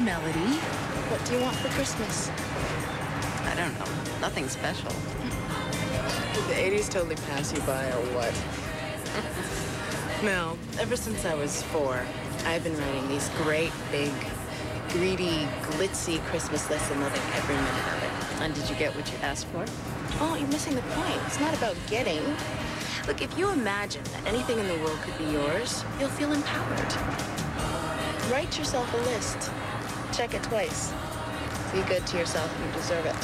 I'm Melody. What do you want for Christmas? I don't know. Nothing special. Did the 80s totally pass you by, or what? Mel, ever since I was 4, I've been writing these great, big, greedy, glitzy Christmas lists and loving every minute of it. And did you get what you asked for? Oh, you're missing the point. It's not about getting. Look, if you imagine that anything in the world could be yours, you'll feel empowered. Write yourself a list. Check it twice. Be good to yourself, you deserve it.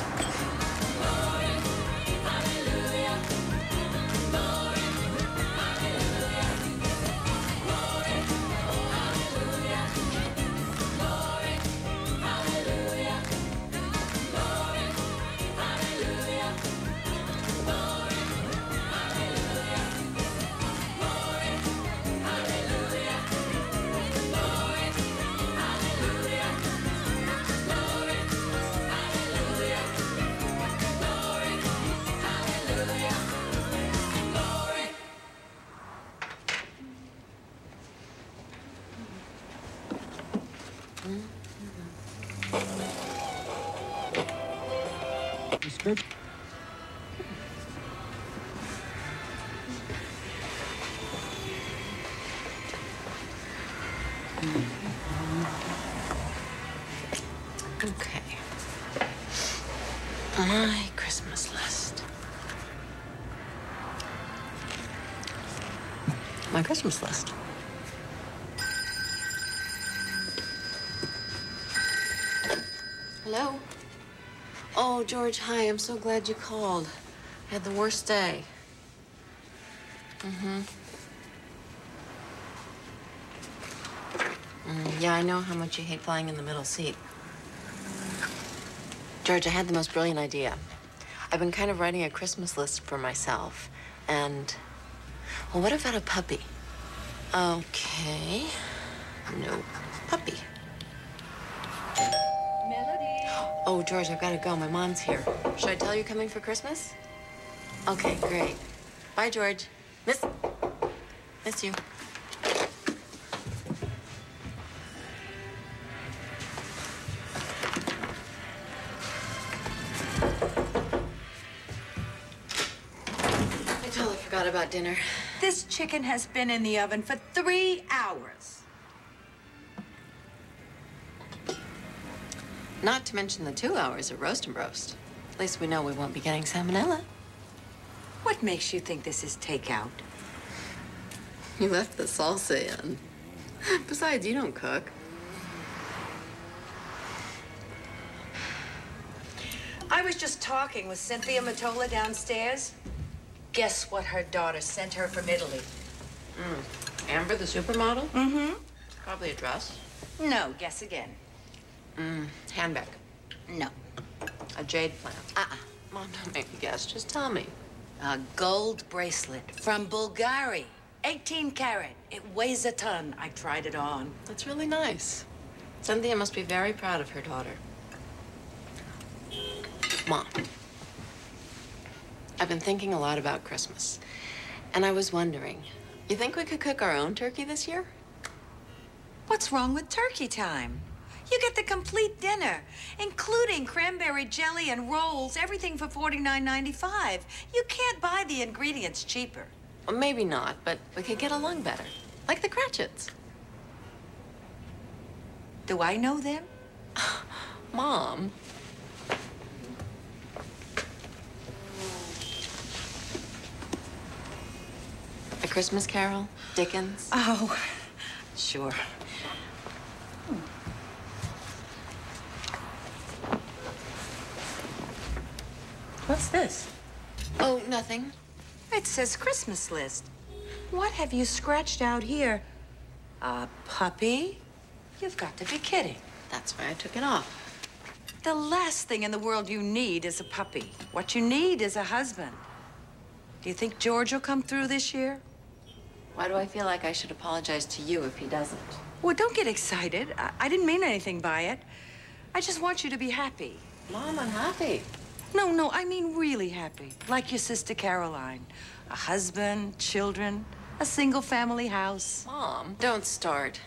Good. Okay. My Christmas list. My Christmas list. Hello? Oh, George, hi. I'm so glad you called. I had the worst day. Yeah, I know how much you hate flying in the middle seat. George, I had the most brilliant idea. I've been kind of writing a Christmas list for myself. And, well, what about a puppy? Okay. No puppy. Oh, George, I've got to go. My mom's here. Should I tell you you're coming for Christmas? Okay, great. Bye, George. Miss you. I totally forgot about dinner. This chicken has been in the oven for 3 hours. Not to mention the 2 hours of roast and roast. At least we know we won't be getting salmonella. What makes you think this is takeout? You left the salsa in. Besides, you don't cook. I was just talking with Cynthia Matola downstairs. Guess what her daughter sent her from Italy? Amber, the supermodel? Mm-hmm. Probably a dress. No, guess again. Handbag. No. A jade plant. Mom, don't make me guess. Just tell me. A gold bracelet from Bulgari. 18 karat. It weighs a ton. I tried it on. That's really nice. Cynthia must be very proud of her daughter. Mom, I've been thinking a lot about Christmas. And I was wondering, you think we could cook our own turkey this year? What's wrong with turkey time? You get the complete dinner, including cranberry jelly and rolls, everything for $49.95. You can't buy the ingredients cheaper. Well, maybe not, but we could get along better. Like the Cratchits. Do I know them? Mom. A Christmas Carol, Dickens. Oh, sure. What's this? Oh, nothing. It says Christmas list. What have you scratched out here? A puppy? You've got to be kidding. That's why I took it off. The last thing in the world you need is a puppy. What you need is a husband. Do you think George will come through this year? Why do I feel like I should apologize to you if he doesn't? Well, don't get excited. I didn't mean anything by it. I just want you to be happy. Mom, I'm happy. No, I mean really happy. Like your sister Caroline. A husband, children, a single family house. Mom, don't start.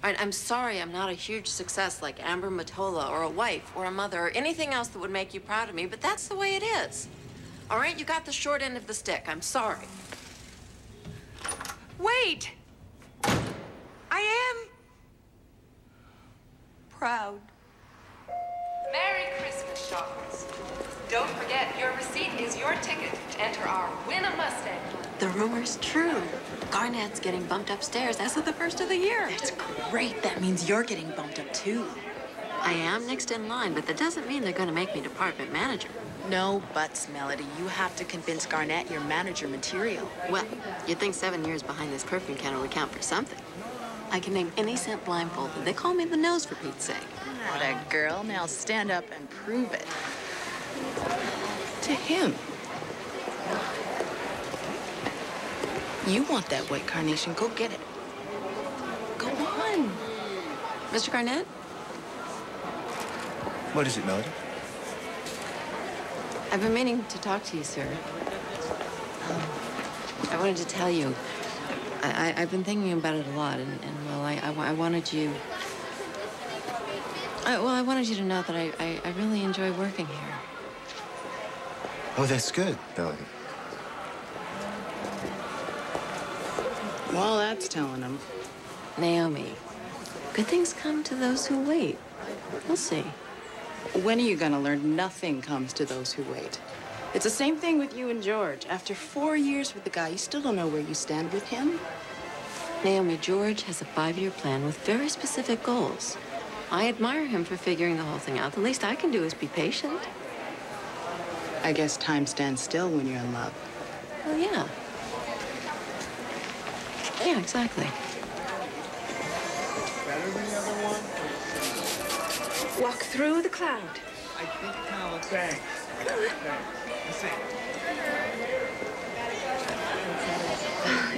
All right, I'm sorry I'm not a huge success like Amber Matola or a wife or a mother or anything else that would make you proud of me, but that's the way it is. All right, you got the short end of the stick. I'm sorry. Wait! I am proud. Merry Christmas, shoppers. Don't forget, your receipt is your ticket to enter our Win a Mustang. The rumor's true. Garnett's getting bumped upstairs as of the first of the year. That's great. That means you're getting bumped up, too. I am next in line, but that doesn't mean they're going to make me department manager. No buts, Melody. You have to convince Garnett you're manager material. Well, you'd think 7 years behind this perfume counter would count for something. I can name any scent blindfolded. They call me the nose, for Pete's sake. What a girl. Now stand up and prove it. To him. You want that white carnation. Go get it. Go on. Mr. Garnett? What is it, Melody? I've been meaning to talk to you, sir. I wanted to tell you. I've been thinking about it a lot, and well, I wanted you... I wanted you to know that I really enjoy working here. Oh, that's good, Melody. Well, that's telling him. Naomi, good things come to those who wait. We'll see. When are you gonna learn nothing comes to those who wait? It's the same thing with you and George. After 4 years with the guy, you still don't know where you stand with him? Naomi, George has a 5-year plan with very specific goals. I admire him for figuring the whole thing out. The least I can do is be patient. I guess time stands still when you're in love. Well, yeah. Yeah, exactly. Walk through the cloud. I think it kind of looks bad.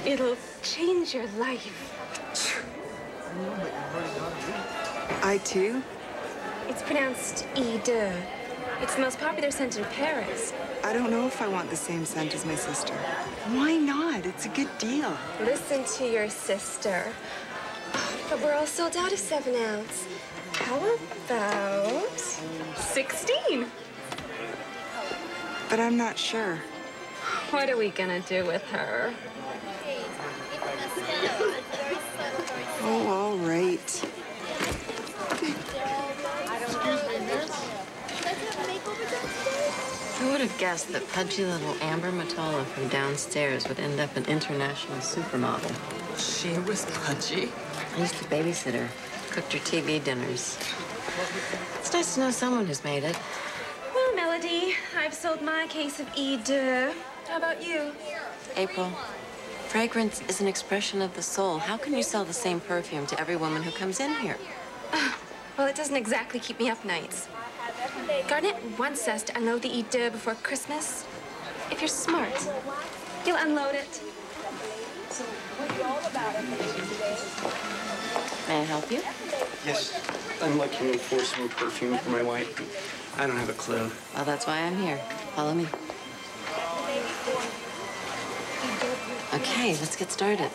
It'll change your life. I too? It's pronounced Eau de. It's the most popular scent in Paris. I don't know if I want the same scent as my sister. Why not? It's a good deal. Listen to your sister. But we're all sold out of 7 ounce. How about 16? But I'm not sure. What are we gonna do with her? Oh, all right. Who would have guessed that pudgy little Amber Matola from downstairs would end up an international supermodel? She was pudgy. I used to babysit her, cooked her TV dinners. It's nice to know someone who's made it. Well, Melody, I've sold my case of Eau de. How about you? April, fragrance is an expression of the soul. How can you sell the same perfume to every woman who comes in here? Well, it doesn't exactly keep me up nights. Garnett wants us to unload the Eau de before Christmas. If you're smart, you'll unload it. May I help you? Yes, I'm looking for some perfume for my wife. I don't have a clue. Well, that's why I'm here. Follow me. Okay, let's get started.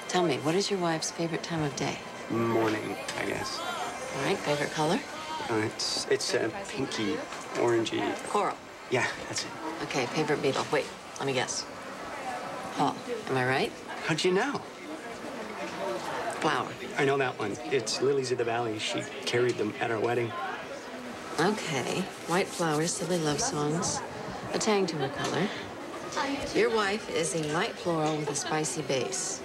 Tell me, what is your wife's favorite time of day? Morning, I guess. All right, favorite color? It's pinky, orangey. Coral. Yeah, that's it. Okay, favorite beetle. Wait, let me guess. Paul, am I right? How'd you know? Flower. I know that one. It's Lilies of the Valley. She carried them at our wedding. Okay, white flowers, silly love songs, a tang to her color. Your wife is a light floral with a spicy base.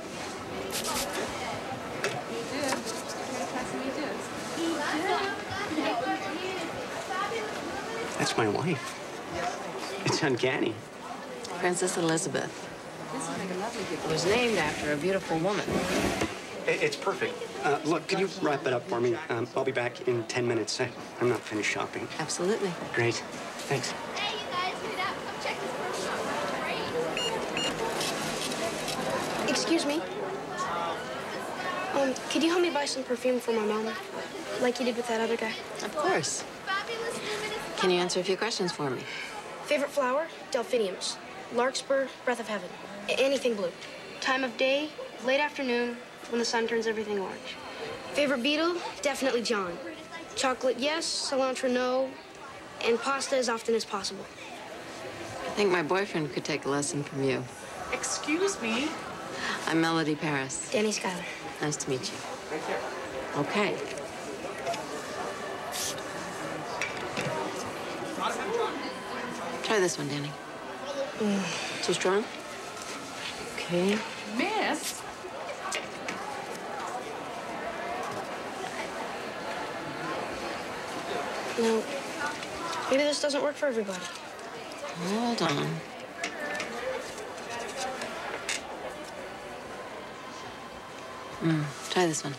That's my wife. It's uncanny. Princess Elizabeth. It was named after a beautiful woman. It's perfect. Look, could you wrap it up for me? I'll be back in 10 minutes. I'm not finished shopping. Absolutely. Great. Thanks. Hey, you guys, look it up. Come check this perfume out. Excuse me. Could you help me buy some perfume for my mom? Like you did with that other guy. Of course. Can you answer a few questions for me? Favorite flower? Delphiniums. Larkspur, breath of heaven. Anything blue. Time of day? Late afternoon, when the sun turns everything orange. Favorite Beatle? Definitely John. Chocolate, yes. Cilantro, no. And pasta as often as possible. I think my boyfriend could take a lesson from you. Excuse me. I'm Melody Paris. Danny Schuyler. Nice to meet you. Okay. Try this one, Danny. Too strong? Okay. Miss? No. Maybe this doesn't work for everybody. Hold on. Try this one.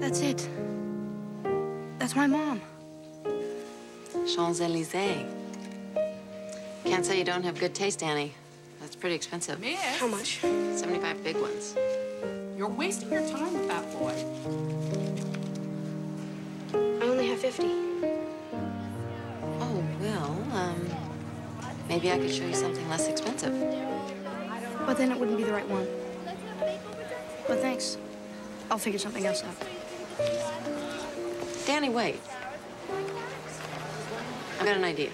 That's it. That's my mom. Champs-Élysées. Can't say you don't have good taste, Danny. That's pretty expensive. Miss? How much? 75 big ones. You're wasting your time with that boy. I only have 50. Oh, well, maybe I could show you something less expensive. But then it wouldn't be the right one. But thanks. I'll figure something else out. Danny, wait. I've got an idea.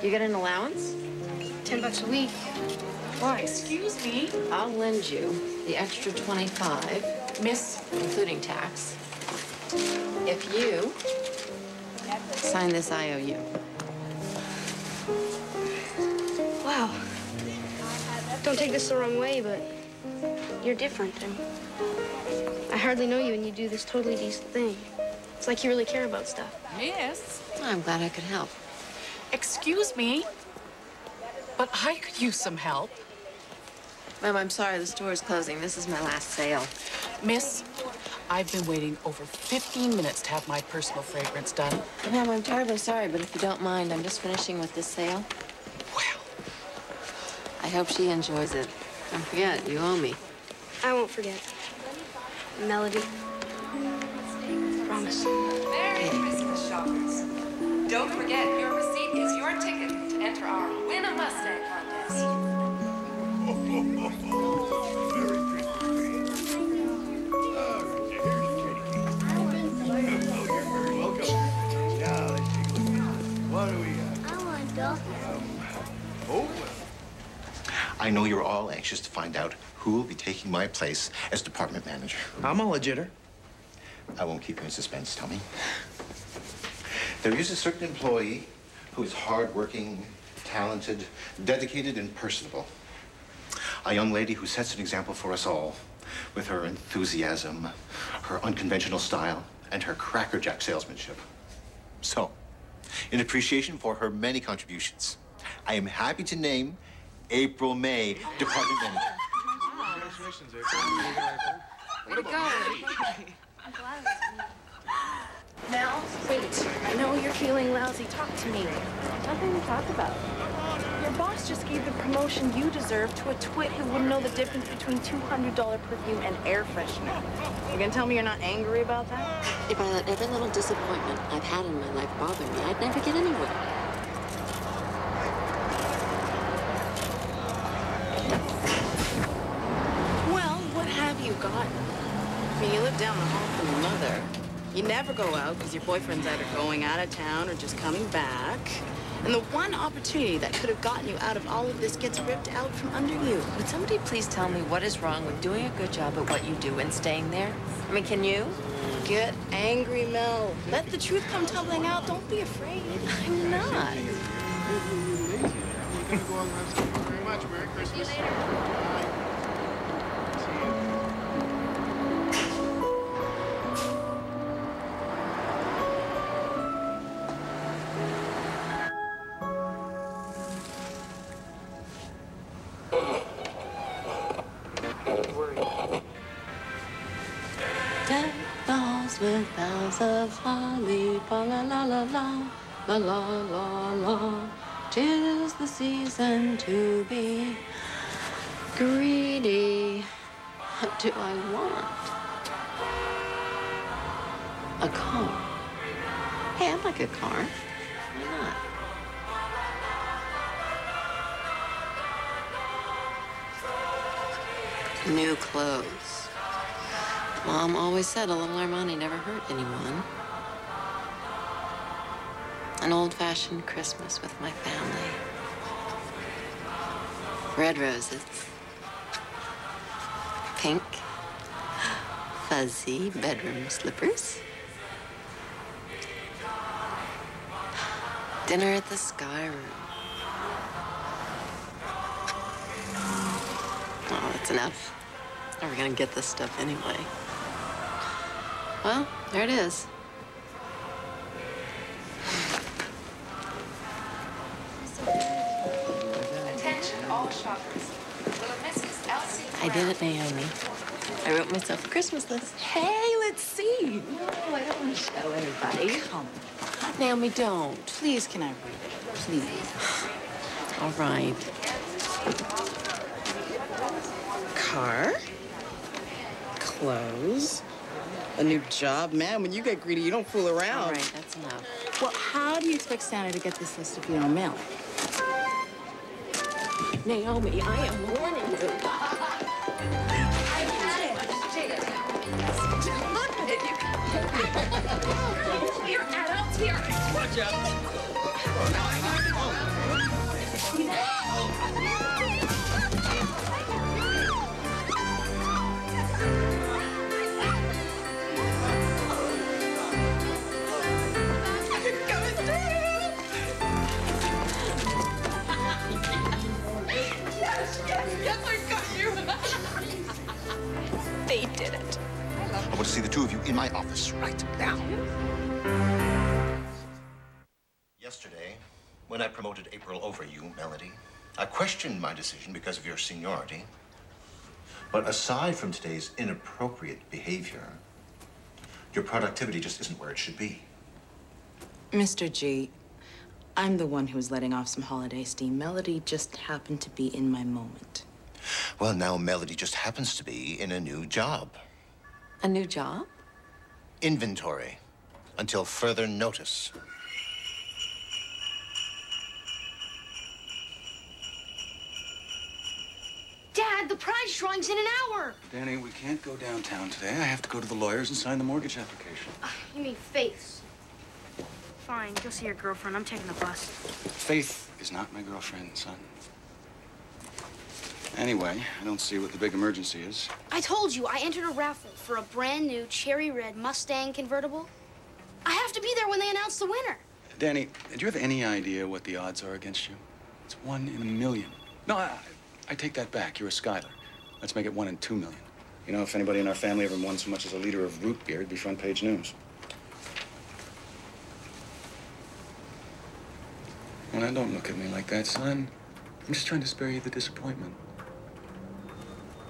You get an allowance? $10 a week. Why? Excuse me. I'll lend you the extra 25, Miss? including tax, if you sign this IOU. Wow. Don't take this the wrong way, but you're different. And I hardly know you, and you do this totally decent thing. It's like you really care about stuff. Miss? I'm glad I could help. Excuse me, but I could use some help. Ma'am, I'm sorry, the store is closing. This is my last sale. Miss, I've been waiting over 15 minutes to have my personal fragrance done. Ma'am, I'm terribly sorry, but if you don't mind, I'm just finishing with this sale. Well, I hope she enjoys it. Don't forget, you owe me. I won't forget. Melody. Promise. Merry Christmas, shoppers. Don't forget, your receipt is your ticket to enter our Win a Mustang contest. I know you're all anxious to find out who will be taking my place as department manager. I'm all a jitter. I won't keep you in suspense, Tommy. There is a certain employee who is hardworking, talented, dedicated, and personable. A young lady who sets an example for us all with her enthusiasm, her unconventional style, and her crackerjack salesmanship. So, in appreciation for her many contributions, I am happy to name April May department manager. Congratulations, April. Way to go. I'm glad. Mel, wait. I know you're feeling lousy. Talk to me. Nothing to talk about. Your boss just gave the promotion you deserve to a twit who wouldn't know the difference between $200 perfume and air freshener. You gonna tell me you're not angry about that? If I let every little disappointment I've had in my life bother me, I'd never get anywhere. Well, what have you gotten? I mean, you live down the hall from your mother. You never go out because your boyfriend's either going out of town or just coming back. And the one opportunity that could have gotten you out of all of this gets ripped out from under you. Would somebody please tell me what is wrong with doing a good job at what you do and staying there? I mean, can you? Get angry, Mel. Let the truth come tumbling out. Don't be afraid. I'm not. Thank you very much. Merry Christmas. See you later. Dead balls with boughs of holly, fa la la la la, la la la la. 'Tis the season to be greedy. What do I want? A car. Hey, I'd like a car. Why not? New clothes. Mom always said a little Armani never hurt anyone. An old-fashioned Christmas with my family. Red roses. Pink. Fuzzy bedroom slippers. Dinner at the Sky Room. Oh, that's enough. Never gonna get this stuff anyway. Well, there it is. Attention, all shoppers. Will a Mrs. Elsie I did it, Naomi. I wrote myself a Christmas list. Hey, let's see. No, I don't want to show anybody. Come on. Naomi, don't. Please, can I read it? Please. All right. Car. Clothes. A new job. Man, when you get greedy, you don't fool around. All right, that's enough. Well, how do you expect Santa to get this list if you don't mail it? Naomi, I am warning you. Look at it. We're adults here. Watch out. They did it. I want to see the two of you in my office right now. Yesterday, when I promoted April over you, Melody, I questioned my decision because of your seniority. But aside from today's inappropriate behavior, your productivity just isn't where it should be. Mr. G, I'm the one who's letting off some holiday steam. Melody just happened to be in my moment. Well, now Melody just happens to be in a new job. A new job? Inventory. Until further notice. Dad, the prize drawing's in an hour. Danny, we can't go downtown today. I have to go to the lawyers and sign the mortgage application. You mean Faith's? Fine, go see your girlfriend. I'm taking the bus. Faith is not my girlfriend, son. Anyway, I don't see what the big emergency is. I told you, I entered a raffle for a brand new cherry red Mustang convertible. I have to be there when they announce the winner. Danny, do you have any idea what the odds are against you? It's 1 in a million. No, I take that back. You're a Schuyler. Let's make it 1 in 2 million. You know, if anybody in our family ever won so much as a liter of root beer, it'd be front page news. Well, now, don't look at me like that, son. I'm just trying to spare you the disappointment.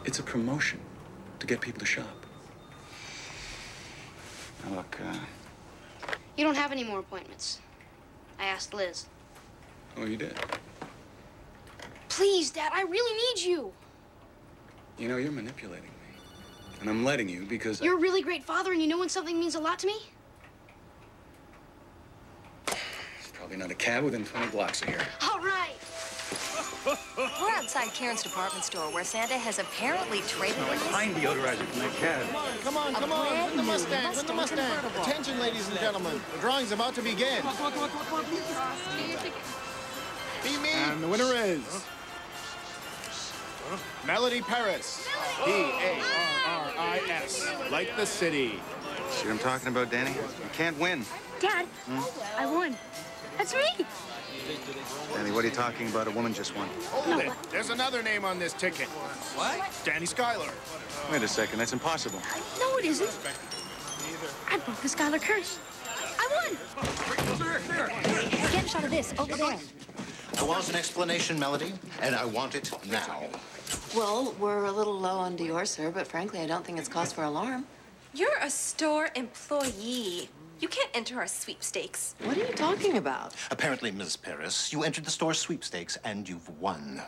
It's a promotion to get people to shop. Now, look, You don't have any more appointments. I asked Liz. oh, you did? Please, Dad, I really need you. You know, you're manipulating me. And I'm letting you because You're a really great father, and you know when something means a lot to me? It's probably not a cab within 20 blocks of here. All right. We're outside Karen's department store where Santa has apparently traded in his... Fine deodorizer from that cab. Come on, come on. Win the Mustang, win the Mustang. Attention, ladies and gentlemen. The drawing's about to begin. Be me. And the winner is... Melody Paris. P-A-R-R-I-S. Like the city. See what I'm talking about, Danny? You can't win. Dad, I won. That's me. Danny, what are you talking about? A woman just won. Hold it. There's another name on this ticket. What? Danny Schuyler. Wait a second, that's impossible. No, it isn't. I broke the Schuyler curse. I won. Get a shot of this over there. I want an explanation, Melody, and I want it now. Well, we're a little low on Dior, sir, but frankly, I don't think it's cause for alarm. You're a store employee. You can't enter our sweepstakes. What are you talking about? Apparently, Ms. Paris, you entered the store sweepstakes and you've won.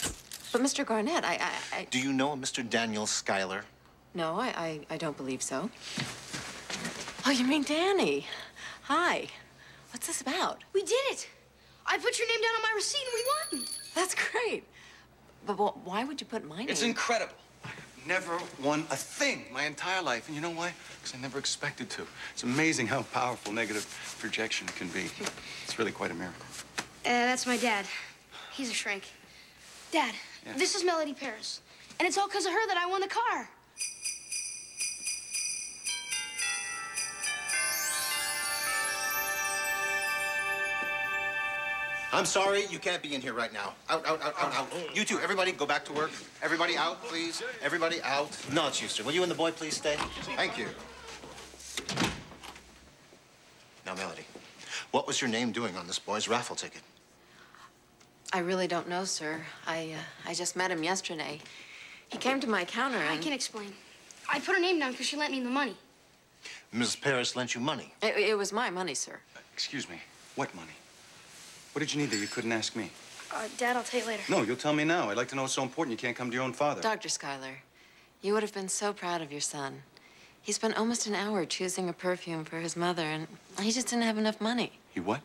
But Mr. Garnett, I... Do you know a Mr. Daniel Schuyler? No, I don't believe so. Oh, you mean Danny? Hi. What's this about? We did it. I put your name down on my receipt and we won. That's great. But why would you put my name? It's incredible. never won a thing my entire life. And you know why? Because I never expected to. It's amazing how powerful negative projection can be. It's really quite a miracle. That's my dad. He's a shrink. Dad, Yeah. This is Melody Paris. And it's all because of her that I won the car. I'm sorry, you can't be in here right now. Out, out, out, out, out. You two, everybody, go back to work. Everybody out, please. Everybody out. No, Schuster, will you and the boy please stay? Thank you. Now, Melody, what was your name doing on this boy's raffle ticket? I really don't know, sir. I just met him yesterday. He came to my counter and... I can explain. I put her name down because she lent me the money. Mrs. Paris lent you money? It was my money, sir. Excuse me, what money? What did you need that you couldn't ask me? Dad, I'll tell you later. No, you'll tell me now. I'd like to know what's so important you can't come to your own father. Dr. Schuyler, you would have been so proud of your son. He spent almost an hour choosing a perfume for his mother, and he just didn't have enough money. He what?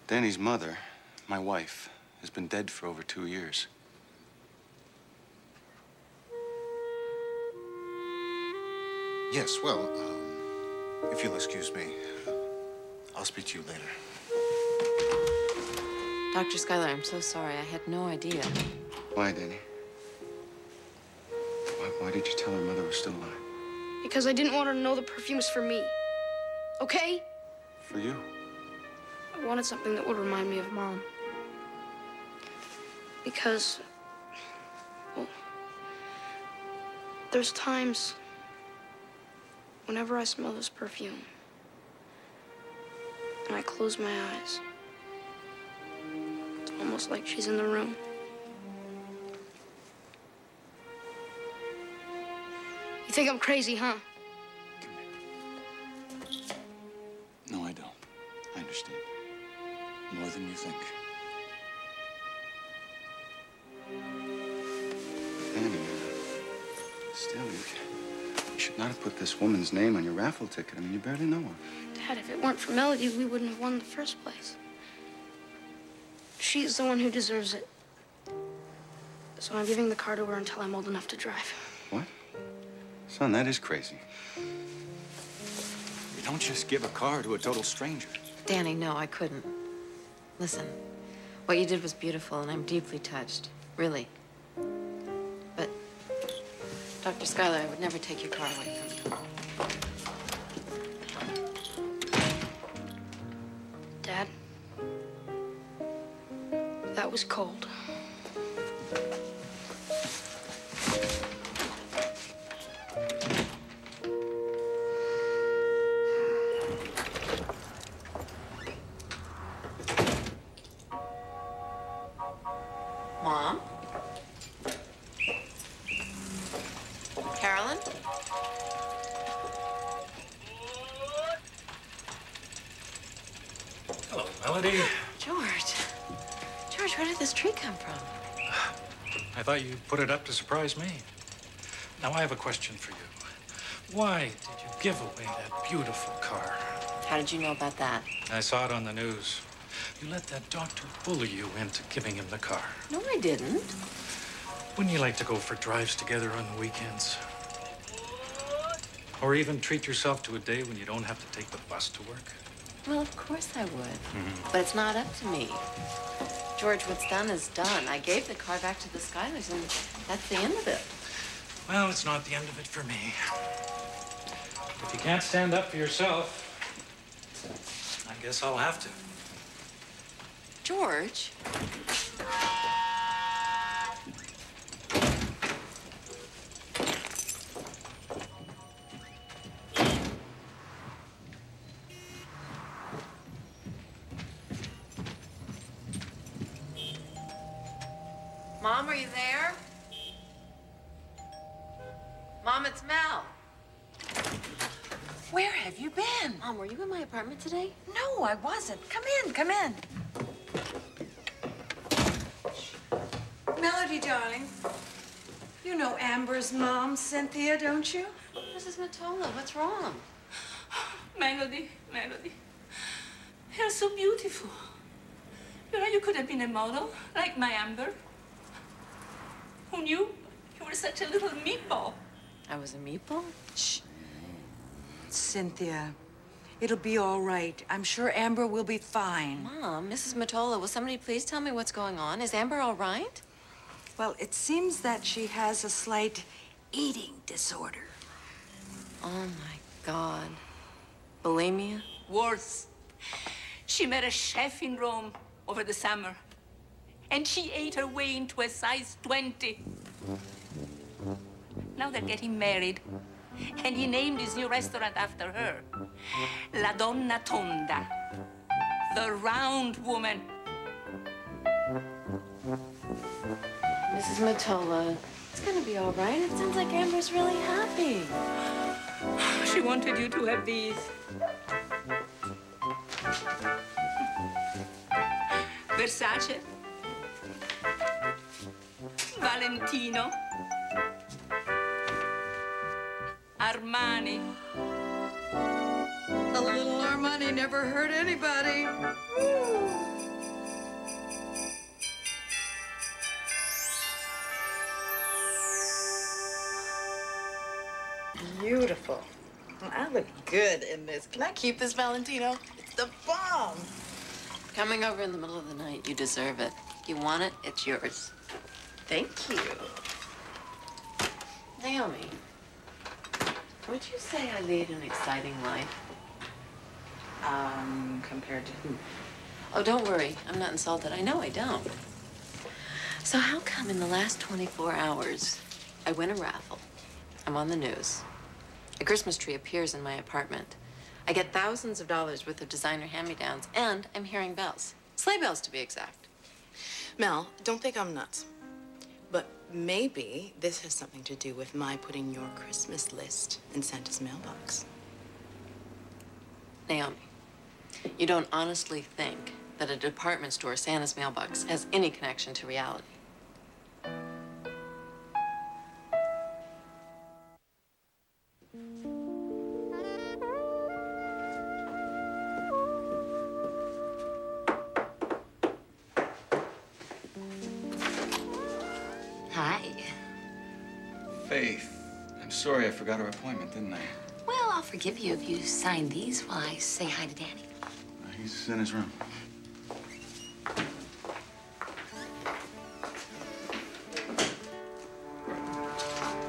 Danny's mother, my wife, has been dead for over 2 years. Yes, well, if you'll excuse me, I'll speak to you later. Dr. Schuyler, I'm so sorry. I had no idea. Why, Danny? Why did you tell her mother was still alive? Because I didn't want her to know the perfume was for me. Okay? For you? I wanted something that would remind me of Mom. Because, well, there's times whenever I smell this perfume and I close my eyes, it's almost like she's in the room. You think I'm crazy, huh? No, I don't. I understand. More than you think. Danny, still, you should not have put this woman's name on your raffle ticket. I mean, you barely know her. Dad, if it weren't for Melody, we wouldn't have won in the first place. She's the one who deserves it. So I'm giving the car to her until I'm old enough to drive. What? Son, that is crazy. You don't just give a car to a total stranger. Danny, no, I couldn't. Listen, what you did was beautiful, and I'm deeply touched. Really. But, Dr. Schuyler, I would never take your car away from you. Dad, that was cold. Mom? Carolyn? Hello, Melody. George. George, where did this tree come from? I thought you put it up to surprise me. Now, I have a question for you. Why did you give away that beautiful car? How did you know about that? I saw it on the news. You let that doctor bully you into giving him the car. No, I didn't. Wouldn't you like to go for drives together on the weekends? Or even treat yourself to a day when you don't have to take the bus to work? Well, of course I would. But it's not up to me. George, what's done is done. I gave the car back to the Schuylers, and that's the end of it. Well, it's not the end of it for me. If you can't stand up for yourself, I guess I'll have to. George? Mom, are you there? Mom, it's Mel. Where have you been? Mom, were you in my apartment today? No, I wasn't. Come in, come in. Melody, darling. You know Amber's mom, Cynthia, don't you? Mrs. Matola, what's wrong? Melody, Melody. You're so beautiful. You know, you could have been a model, like my Amber. Who knew you were such a little meatball. I was a meatball? Shh. Cynthia, it'll be all right. I'm sure Amber will be fine. Mom, Mrs. Mottola, will somebody please tell me what's going on? Is Amber all right? Well, it seems that she has a slight eating disorder. Oh, my God. Bulimia? Worse. She met a chef in Rome over the summer, and she ate her way into a size 20. Now they're getting married, and he named his new restaurant after her. La Donna Tonda, the round woman. Mrs. Mottola, it's gonna be all right. It sounds like Amber's really happy. She wanted you to have these. Versace, Valentino, Armani. A little Armani never hurt anybody. Beautiful. Well, I look good in this. Can I keep this Valentino? It's the bomb. Coming over in the middle of the night, you deserve it. You want it, it's yours. Thank you. Naomi, would you say I lead an exciting life? Compared to who? Oh, don't worry. I'm not insulted. I know I don't. So how come in the last 24 hours, I win a raffle, I'm on the news, a Christmas tree appears in my apartment, I get thousands of dollars worth of designer hand-me-downs, and I'm hearing bells. Sleigh bells, to be exact. Mel, don't think I'm nuts. But maybe this has something to do with my putting your Christmas list in Santa's mailbox. Naomi, you don't honestly think that a department store Santa's mailbox has any connection to reality? Hi. Faith, I'm sorry I forgot our appointment, didn't I? Well, I'll forgive you if you sign these while I say hi to Danny. He's in his room.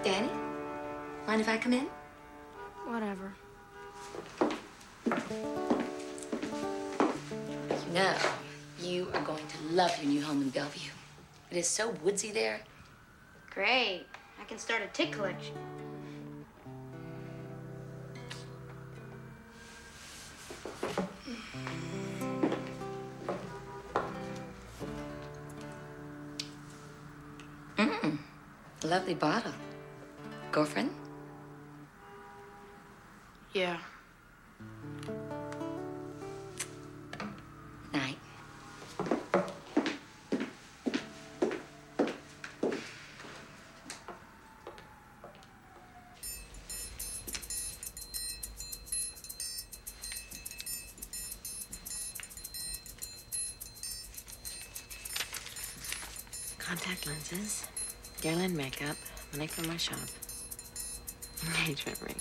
Danny, mind if I come in? Whatever. You know, you are going to love your new home in Bellevue. It is so woodsy there. Great. I can start a tick collection. Lovely bottle. Girlfriend? Yeah. Night. Contact lenses, Guerlain makeup, money from my shop, engagement ring.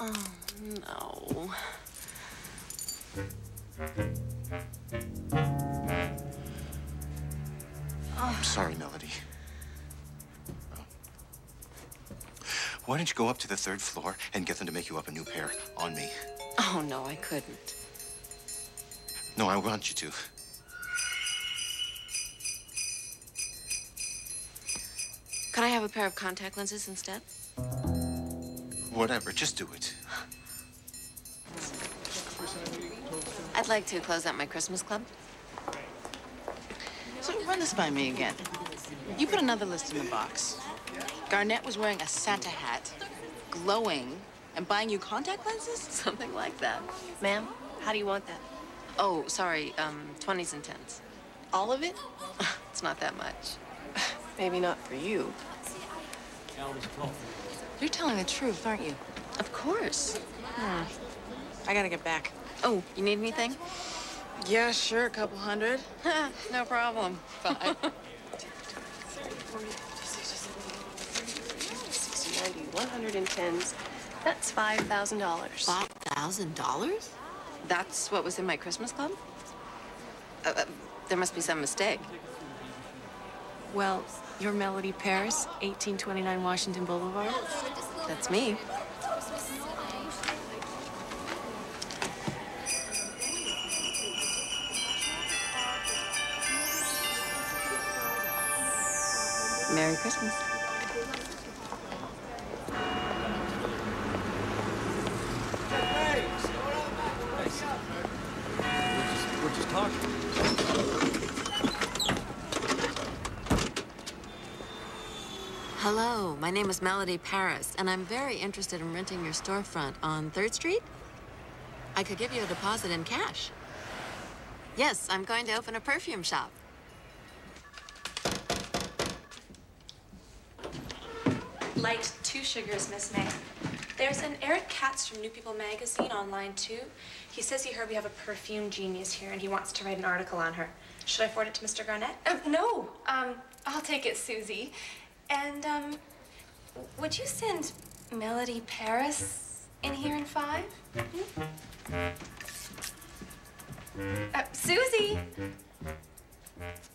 Oh, no. I'm sorry, Melody. Why don't you go up to the 3rd floor and get them to make you up a new pair on me? Oh, no, I couldn't. No, I want you to. Could I have a pair of contact lenses instead? Whatever, just do it. I'd like to close out my Christmas club. So run this by me again. You put another list in the box. Garnett was wearing a Santa hat, glowing And buying you contact lenses? Something like that. Ma'am, how do you want that? Oh, sorry, 20s and 10s. All of it? It's not that much. Maybe not for you. You're telling the truth, aren't you? Of course. I gotta get back. Oh, you need anything? Yeah, sure, a couple hundred. No problem. Bye. 60, 90, 110s. That's $5,000. $5,000? That's what was in my Christmas club? There must be some mistake. Well, you're Melody Paris, 1829 Washington Boulevard. That's me. Merry Christmas. We're just talking. Hello, my name is Melody Paris, and I'm very interested in renting your storefront on 3rd Street. I could give you a deposit in cash. Yes, I'm going to open a perfume shop. Light 2 sugars, Miss May. There's an Eric Katz from New People magazine on line 2. He says he heard we have a perfume genius here, and he wants to write an article on her. Should I forward it to Mr. Garnett? No. I'll take it, Susie. And, would you send Melody Paris in here in 5? Susie!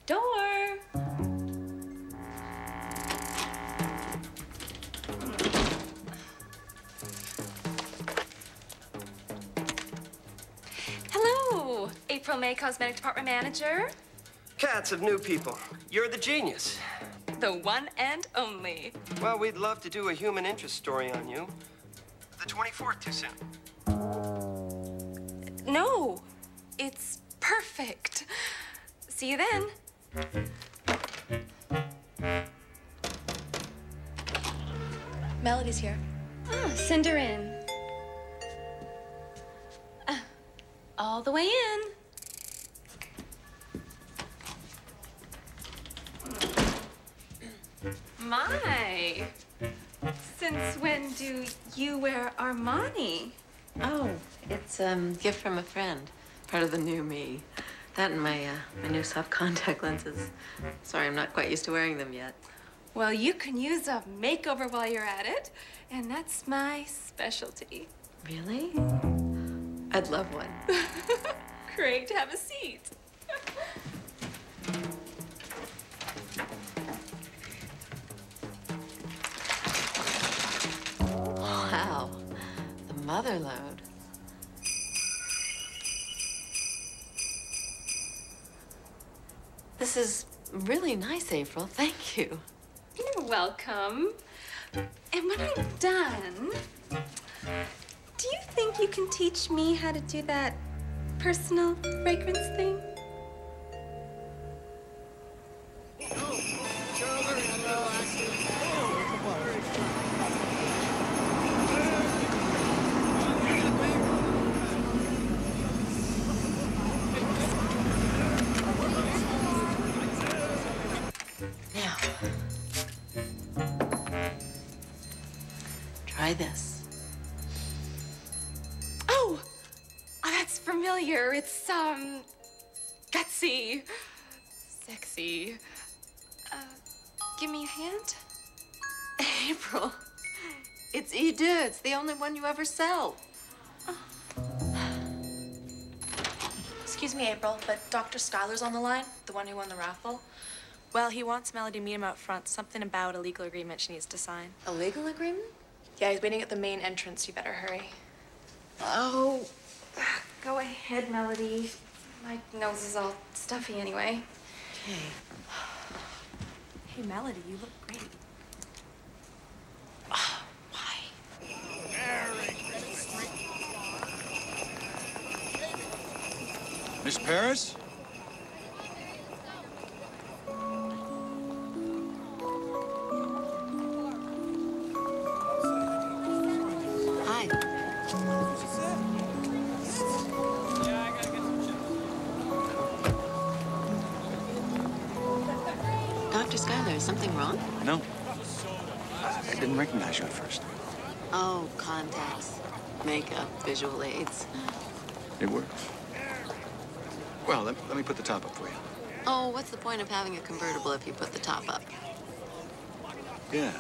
Door! Hello, April May Cosmetic Department Manager. Cats of New People, you're the genius. The one and only. Well, we'd love to do a human interest story on you. The 24th, too soon. No, it's perfect. See you then. Melody's here. Send her in. All the way in. My. Since when do you wear Armani? Oh, it's a gift from a friend. Part of the new me. That and my new soft contact lenses. Sorry, I'm not quite used to wearing them yet. Well, you can use a makeover while you're at it, and that's my specialty. Really? I'd love one. Great, have a seat. Wow, the mother load. This is really nice, April. Thank you. You're welcome. And when I'm done, do you think you can teach me how to do that personal fragrance thing? Now, try this. Oh, that's familiar. It's, gutsy, sexy. Give me a hand. April, it's Eau deux. It's the only one you ever sell. Excuse me, April, but Dr. Schuyler's on the line, the one who won the raffle. Well, he wants Melody to meet him out front. Something about a legal agreement she needs to sign. A legal agreement? Yeah, he's waiting at the main entrance. You better hurry. Oh, go ahead, Melody. My nose is all stuffy anyway. Okay. Hey, Melody, you look great. Oh, why? Miss Paris? Hi. Dr. Schuyler, is something wrong? No. I didn't recognize you at first. Oh, contacts, makeup, visual aids. It works. Well, let me put the top up for you. Oh, what's the point of having a convertible if you put the top up? Yeah.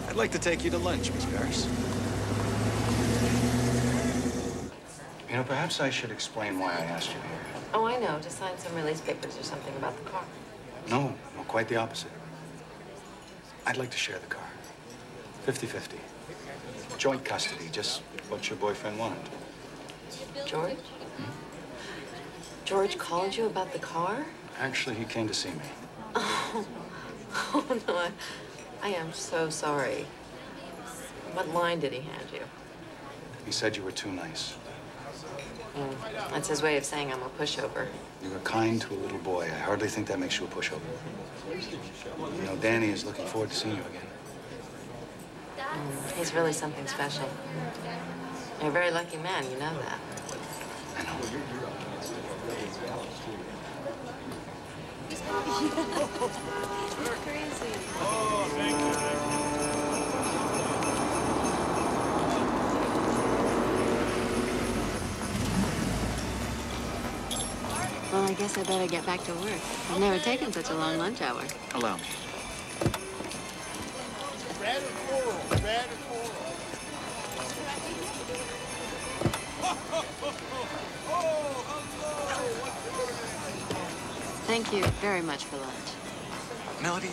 I'd like to take you to lunch, Miss Paris. You know, perhaps I should explain why I asked you here. Oh, I know, to sign some release papers or something about the car. No, quite the opposite. I'd like to share the car. 50-50. Joint custody, just what your boyfriend wanted. George? George called you about the car? Actually, he came to see me. Oh, no, I am so sorry. What line did he hand you? He said you were too nice. That's his way of saying I'm a pushover. You were kind to a little boy. I hardly think that makes you a pushover. You know, Danny is looking forward to seeing you again. He's really something special. You're a very lucky man, you know that. I know. Crazy. Oh, thank you. Well, I guess I better get back to work. I've never taken such a long lunch hour. Allow me. Red and coral, red and coral. Thank you very much for lunch. Melody,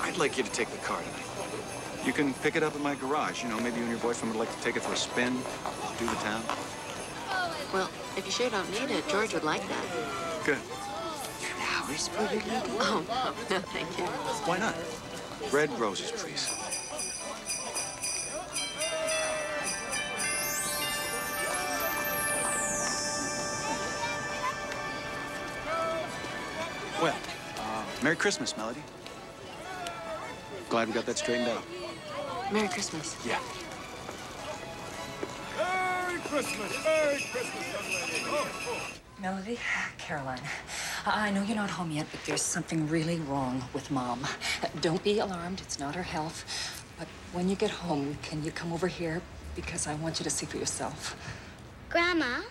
I'd like you to take the car tonight. You can pick it up in my garage. You know, maybe you and your boyfriend would like to take it for a spin, do the town. Well, if you sure don't need it, George would like that. Good. Flowers for your lady? Oh, no, thank you. Why not? Red roses, please. Well, Merry Christmas, Melody. Glad we got that straightened out. Merry Christmas. Yeah. Merry Christmas, young lady. Oh, oh. Melody, Caroline, I know you're not home yet, but there's something really wrong with Mom. Don't be alarmed. It's not her health. But when you get home, can you come over here? Because I want you to see for yourself. Grandma,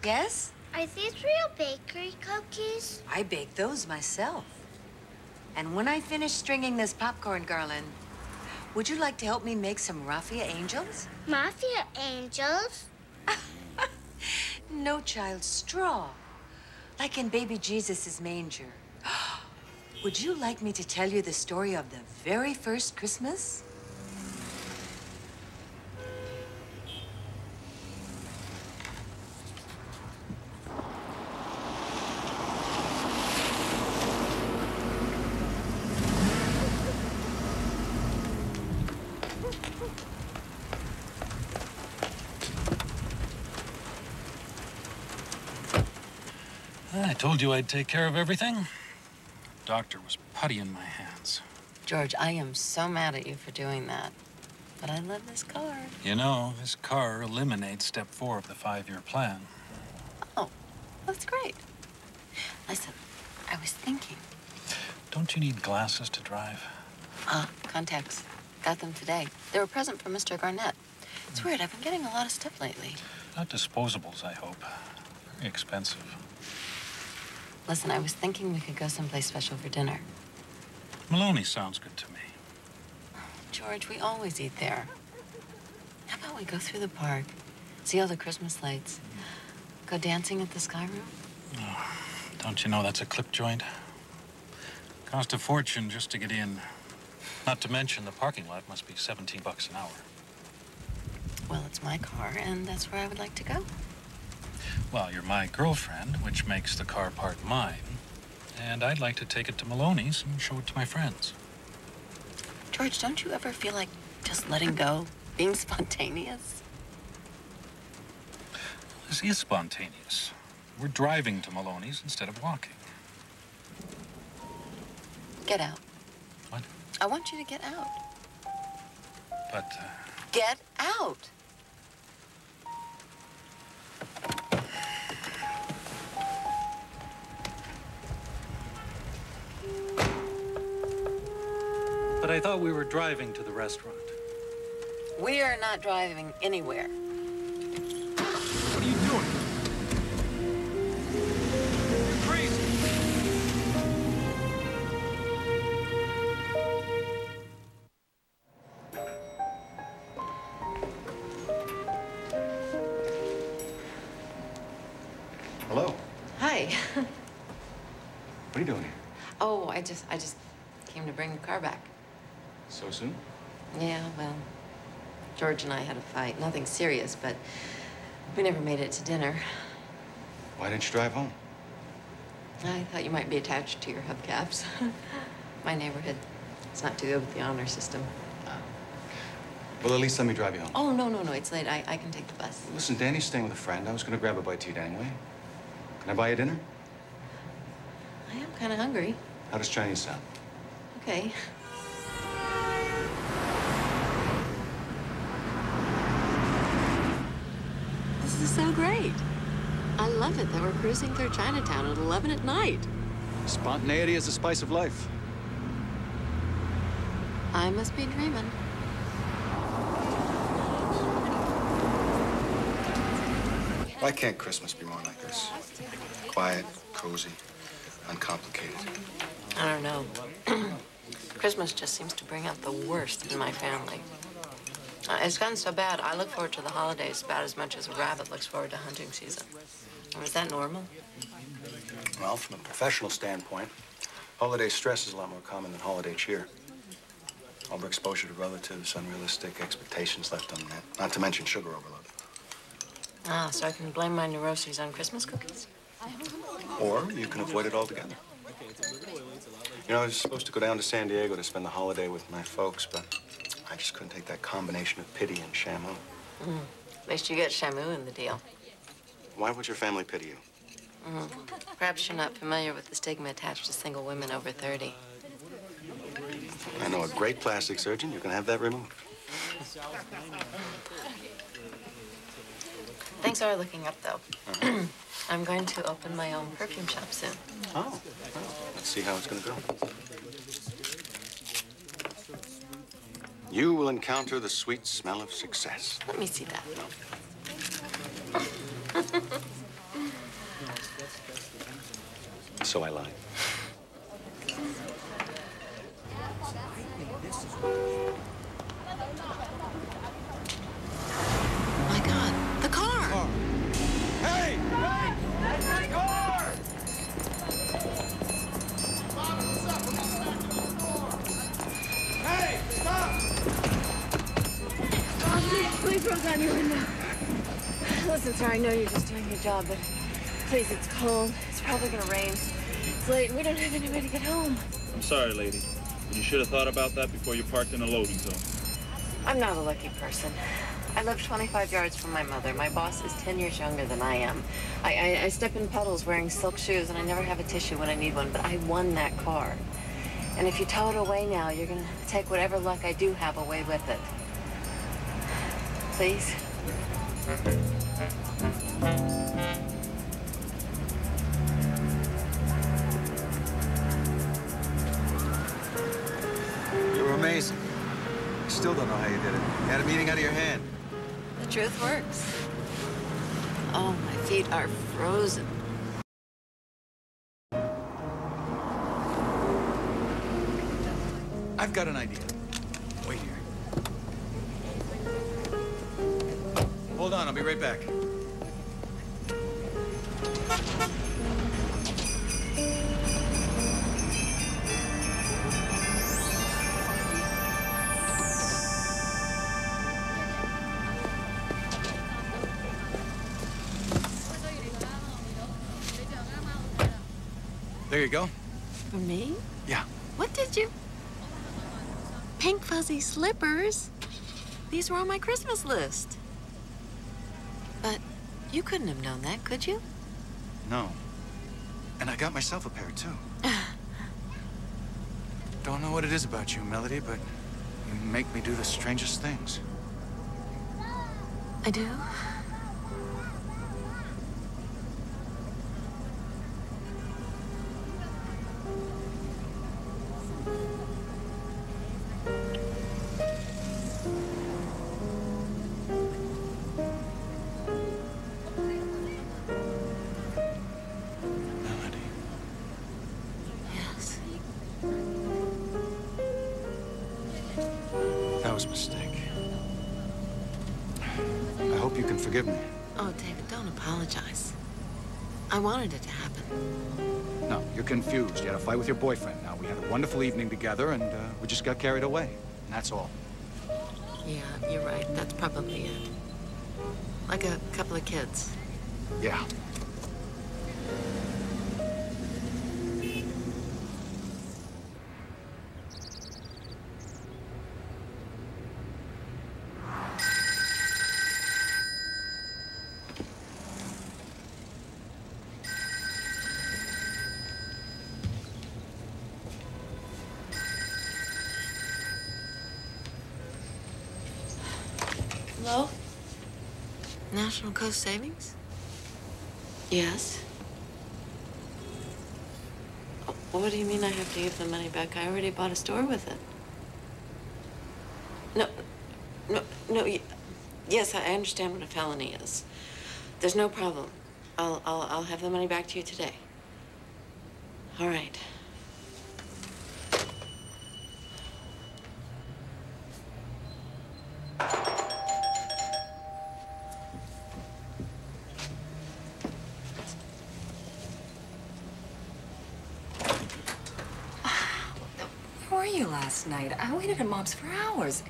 Yes? are these real bakery cookies? I baked those myself. And when I finish stringing this popcorn garland, would you like to help me make some raffia angels? Mafia angels? No, child, straw. Like in baby Jesus' manger. Would you like me to tell you the story of the very first Christmas? I told you I'd take care of everything. Doctor was putty in my hands. George, I am so mad at you for doing that. But I love this car. You know, this car eliminates step 4 of the 5-year plan. Oh, that's great. Listen, I was thinking. Don't you need glasses to drive? Contacts. Got them today. They were a present from Mr. Garnett. It's weird, I've been getting a lot of stuff lately. Not disposables, I hope. Very expensive. Listen, I was thinking we could go someplace special for dinner. Maloney sounds good to me. George, we always eat there. How about we go through the park, see all the Christmas lights, go dancing at the Sky Room? Oh, don't you know that's a clip joint? Cost a fortune just to get in. Not to mention the parking lot must be $17 an hour. Well, it's my car, and that's where I would like to go. Well, you're my girlfriend, which makes the car part mine. And I'd like to take it to Maloney's and show it to my friends. George, don't you ever feel like just letting go, being spontaneous? This is spontaneous. We're driving to Maloney's instead of walking. Get out. What? I want you to get out. But, Get out! I thought we were driving to the restaurant. We are not driving anywhere. What are you doing? You're crazy. Hello. Hi. What are you doing here? Oh, I just came to bring the car back. So soon? Yeah, well, George and I had a fight. Nothing serious, but we never made it to dinner. Why didn't you drive home? I thought you might be attached to your hubcaps. My neighborhood, it's not too good with the honor system. Well, at least let me drive you home. Oh, no, it's late. I can take the bus. Listen, Danny's staying with a friend. I was going to grab a bite to eat anyway. Can I buy you dinner? I am kind of hungry. How does Chinese sound? Okay. This is so great. I love it that we're cruising through Chinatown at 11 at night. Spontaneity is the spice of life. I must be dreaming. Why can't Christmas be more like this? Quiet, cozy, uncomplicated. I don't know. Christmas just seems to bring out the worst in my family. It's gotten so bad, I look forward to the holidays about as much as a rabbit looks forward to hunting season. Is that normal? Well, from a professional standpoint, holiday stress is a lot more common than holiday cheer. Overexposure to relatives, unrealistic expectations left unmet, not to mention sugar overload. Ah, so I can blame my neuroses on Christmas cookies? Or you can avoid it altogether. You know, I was supposed to go down to San Diego to spend the holiday with my folks, but I just couldn't take that combination of pity and Shamu. At least you get Shamu in the deal. Why would your family pity you? Perhaps you're not familiar with the stigma attached to single women over 30. I know a great plastic surgeon. You can have that removed. Thanks for looking up, though. I'm going to open my own perfume shop soon. Oh, well, let's see how it's going to go. You will encounter the sweet smell of success. Let me see that. So I lied. My God, the car! Hey! Wait! That's my car! Hey! Stop! Please roll down your window. Listen, sir, I know you're just doing your job, but please, it's cold. It's probably gonna rain. It's late, and we don't have any way to get home. I'm sorry, lady. You should have thought about that before you parked in a loading zone. I'm not a lucky person. I live 25 yards from my mother. My boss is 10 years younger than I am. I step in puddles wearing silk shoes, and I never have a tissue when I need one, but I won that car. And if you tow it away now, you're gonna take whatever luck I do have away with it. Please? You were amazing. I still don't know how you did it. You had a meeting out of your hand. The truth works. Oh, my feet are frozen. I've got an idea. Wait here. Hold on, I'll be right back. There you go. For me? Yeah. What did you? Pink fuzzy slippers? These were on my Christmas list. But you couldn't have known that, could you? No. And I got myself a pair, too. Don't know what it is about you, Melody, but you make me do the strangest things. I do? hope you can forgive me. Oh, David, don't apologize. I wanted it to happen. No, you're confused. You had a fight with your boyfriend. Now, we had a wonderful evening together, and we just got carried away. And that's all. Yeah, you're right. That's probably it. Like a couple of kids. Yeah. Hello? National Coast Savings? Yes. Oh, what do you mean I have to give the money back? I already bought a store with it. No, yes, I understand what a felony is. There's no problem. I'll have the money back to you today. All right. Where were you last night? I waited at Mom's for hours.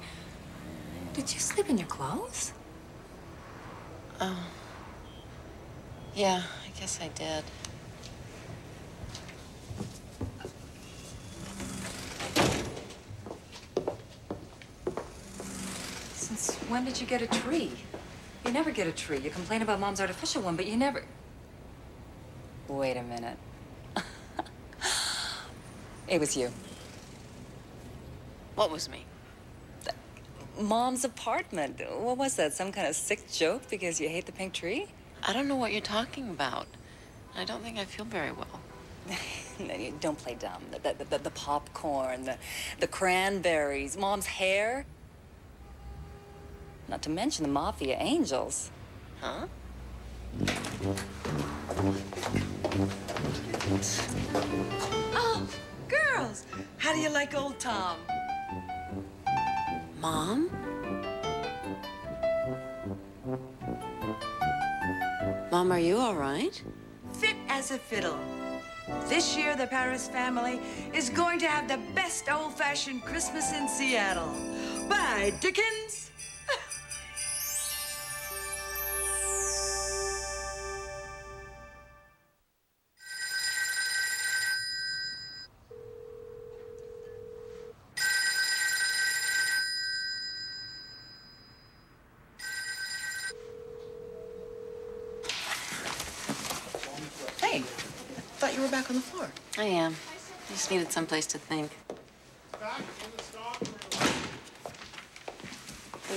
Did you sleep in your clothes? Oh. Yeah, I guess I did. Since when did you get a tree? You never get a tree. You complain about Mom's artificial one, but you never... Wait a minute. It was you. What was me? Mom's apartment. What was that? Some kind of sick joke because you hate the pink tree? I don't know what you're talking about. I don't think I feel very well. No, you don't play dumb. The popcorn, the cranberries, Mom's hair. Not to mention the Mafia angels. Huh? Oh, girls! How do you like old Tom? Mom? Mom, are you all right? Fit as a fiddle. This year, the Paris family is going to have the best old-fashioned Christmas in Seattle. Bye, Dickens! Hey, I thought you were back on the floor. I am. I just needed someplace to think.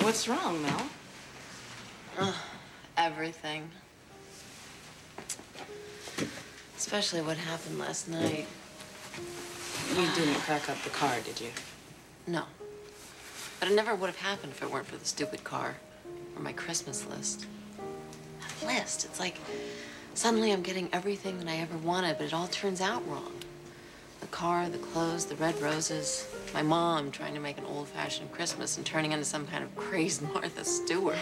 What's wrong, Mel? Everything. Especially what happened last night. You didn't crack up the car, did you? No. But it never would have happened if it weren't for the stupid car or my Christmas list. That list, it's like suddenly I'm getting everything that I ever wanted, but it all turns out wrong. The car, the clothes, the red roses, my mom trying to make an old-fashioned Christmas and turning into some kind of crazed Martha Stewart.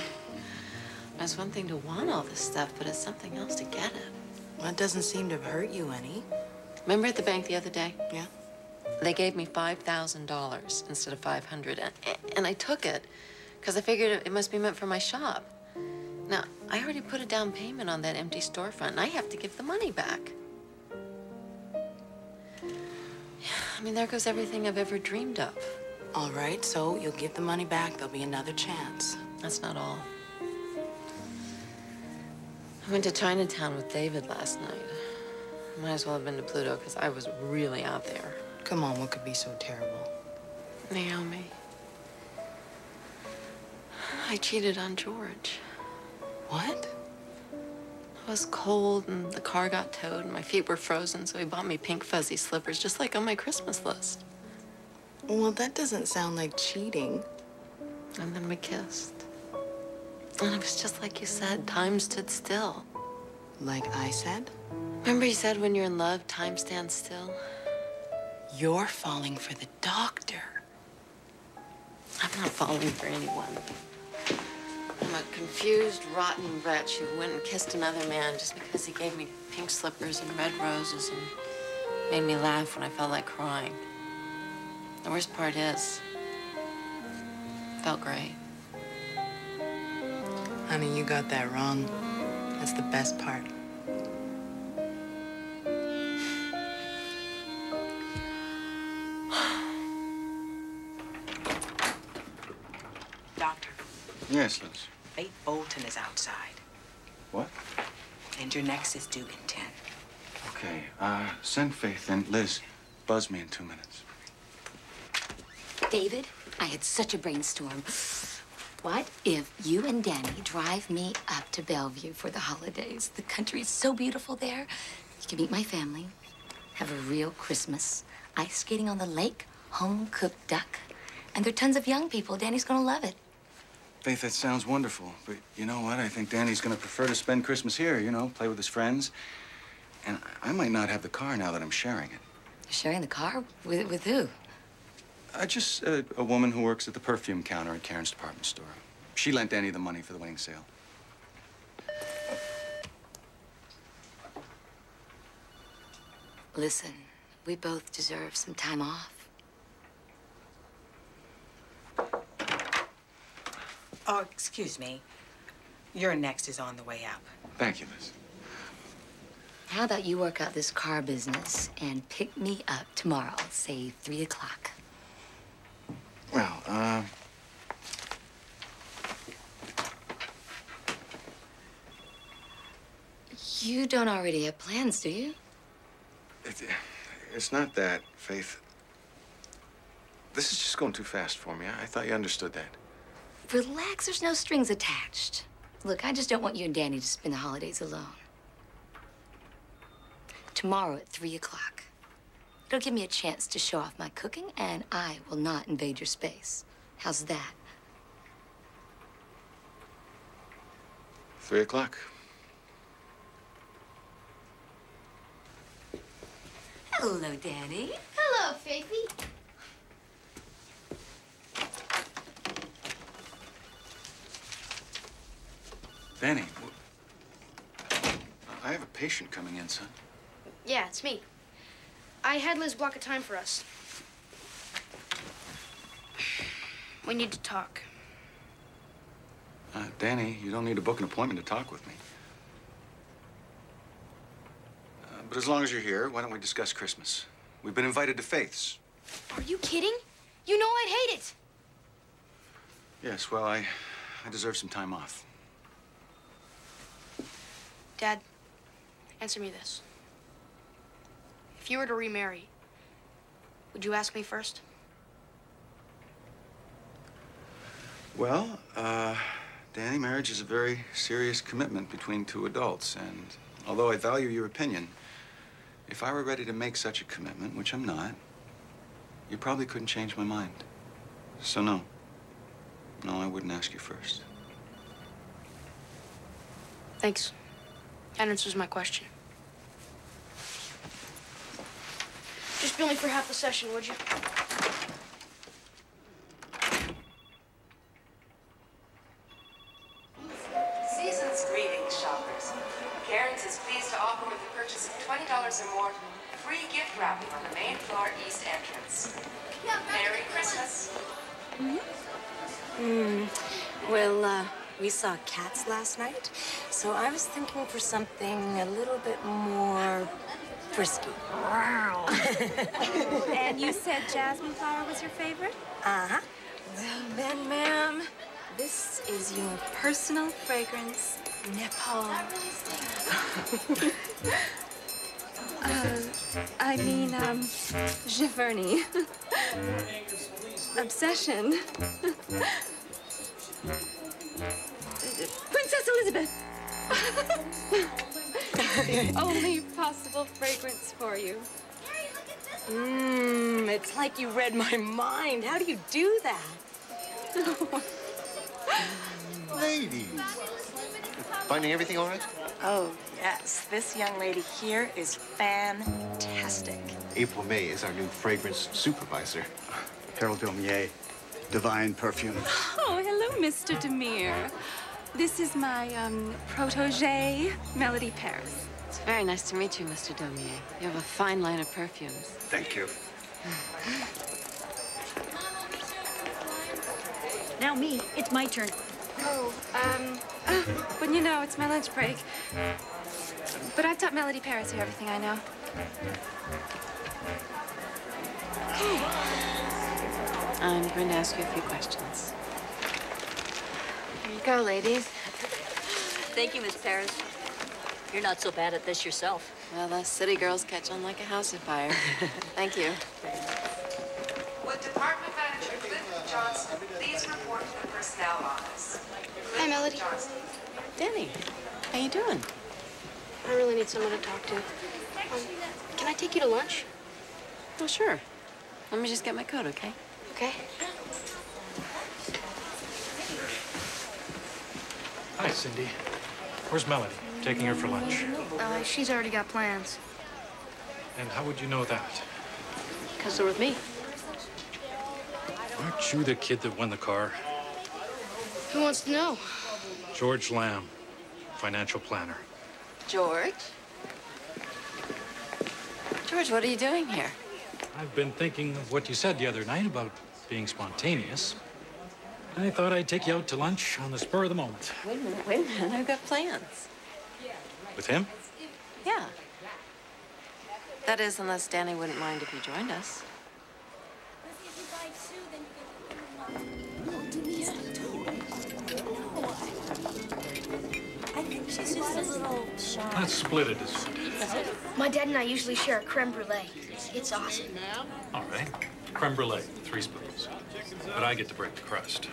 It's one thing to want all this stuff, but it's something else to get it. Well, it doesn't seem to have hurt you any. Remember at the bank the other day? Yeah. They gave me $5,000 instead of $500, and I took it because I figured it must be meant for my shop. Now, I already put a down payment on that empty storefront, and I have to give the money back. I mean, there goes everything I've ever dreamed of. All right, so you'll give the money back. There'll be another chance. That's not all. I went to Chinatown with David last night. Might as well have been to Pluto, because I was really out there. Come on, what could be so terrible? Naomi. I cheated on George. What? It was cold, and the car got towed, and my feet were frozen, so he bought me pink fuzzy slippers, just like on my Christmas list. Well, that doesn't sound like cheating. And then we kissed. And it was just like you said, time stood still. Like I said? Remember you said when you're in love, time stands still? You're falling for the doctor. I'm not falling for anyone. I'm a confused, rotten wretch who went and kissed another man just because he gave me pink slippers and red roses and made me laugh when I felt like crying. The worst part is, it felt great. Honey, you got that wrong. That's the best part. Doctor, Yes, Liz. Faith Bolton is outside. What? And your next is due in 10. Okay, send Faith and Liz, buzz me in 2 minutes. David, I had such a brainstorm. What if you and Danny drive me up to Bellevue for the holidays? The country is so beautiful there. You can meet my family, have a real Christmas, ice skating on the lake, home-cooked duck. And there are tons of young people. Danny's gonna love it. Faith, that sounds wonderful, but you know what? I think Danny's gonna prefer to spend Christmas here, you know, play with his friends. And I might not have the car now that I'm sharing it. You're sharing the car? With who? Just a woman who works at the perfume counter at Karen's department store. She lent Danny the money for the wedding sale. Listen, we both deserve some time off. Oh, excuse me. Your next is on the way up. Thank you, Liz. How about you work out this car business and pick me up tomorrow, say 3 o'clock? Well, You don't already have plans, do you? It's not that, Faith. This is just going too fast for me. I thought you understood that. Relax, there's no strings attached. Look, I just don't want you and Danny to spend the holidays alone. Tomorrow at 3 o'clock. It'll give me a chance to show off my cooking, and I will not invade your space. How's that? 3 o'clock. Hello, Danny. Hello, Faithy. Danny, I have a patient coming in, son. Yeah, it's me. I had Liz block a time for us. We need to talk. Danny, you don't need to book an appointment to talk with me. But as long as you're here, why don't we discuss Christmas? We've been invited to Faith's. Are you kidding? You know I'd hate it. Yes, well, I deserve some time off. Dad, answer me this. If you were to remarry, would you ask me first? Well, Danny, marriage is a very serious commitment between two adults, and although I value your opinion, if I were ready to make such a commitment, which I'm not, you probably couldn't change my mind. So no. No, I wouldn't ask you first. Thanks. That answers my question. Just bill me for half the session, would you? Season's greetings, shoppers. Karen's is pleased to offer with the purchase of $20 or more, free gift wrapping on the main floor east entrance. Merry Christmas. Well, we saw Cats last night, so I was thinking for something a little bit more frisky. Wow. And you said jasmine flower was your favorite? Uh-huh. Well, then, ma'am, this is your personal fragrance, Nepal. Giverny. Obsession. Princess Elizabeth. Only possible fragrance for you. It's like you read my mind. How do you do that? Ladies. Finding everything all right? Oh, yes. This young lady here is fantastic. April May is our new fragrance supervisor. Harold Daumier, Divine Perfume. Oh, hello, Mr. Demire. This is my protege, Melody Paris. It's very nice to meet you, Mr. Daumier. You have a fine line of perfumes. Thank you. Now me, it's my turn. Wouldn't you know, it's my lunch break. But I've taught Melody Paris here everything I know. I'm going to ask you a few questions. Here you go, ladies. Thank you, Miss Paris. You're not so bad at this yourself. Well, us city girls catch on like a house afire. Thank you. Would Department Manager Cliff Johnson please report to the personnel office? Hi, Melody. Johnson. Danny, how you doing? I really need someone to talk to. Can I take you to lunch? Oh, sure. Let me just get my coat, okay? Okay. Hi, Cindy. Where's Melody? Taking her for lunch. She's already got plans. And how would you know that? Because they're with me. Aren't you the kid that won the car? Who wants to know? George Lamb, financial planner. George? George, what are you doing here? I've been thinking of what you said the other night about being spontaneous. I thought I'd take you out to lunch on the spur of the moment. Wait a minute. I've got plans. With him? Yeah. That is, unless Danny wouldn't mind if you joined us. Let's split it as My dad and I usually share a creme brulee. It's awesome. all right. Creme brulee, 3 spoons. But I get to break the crust.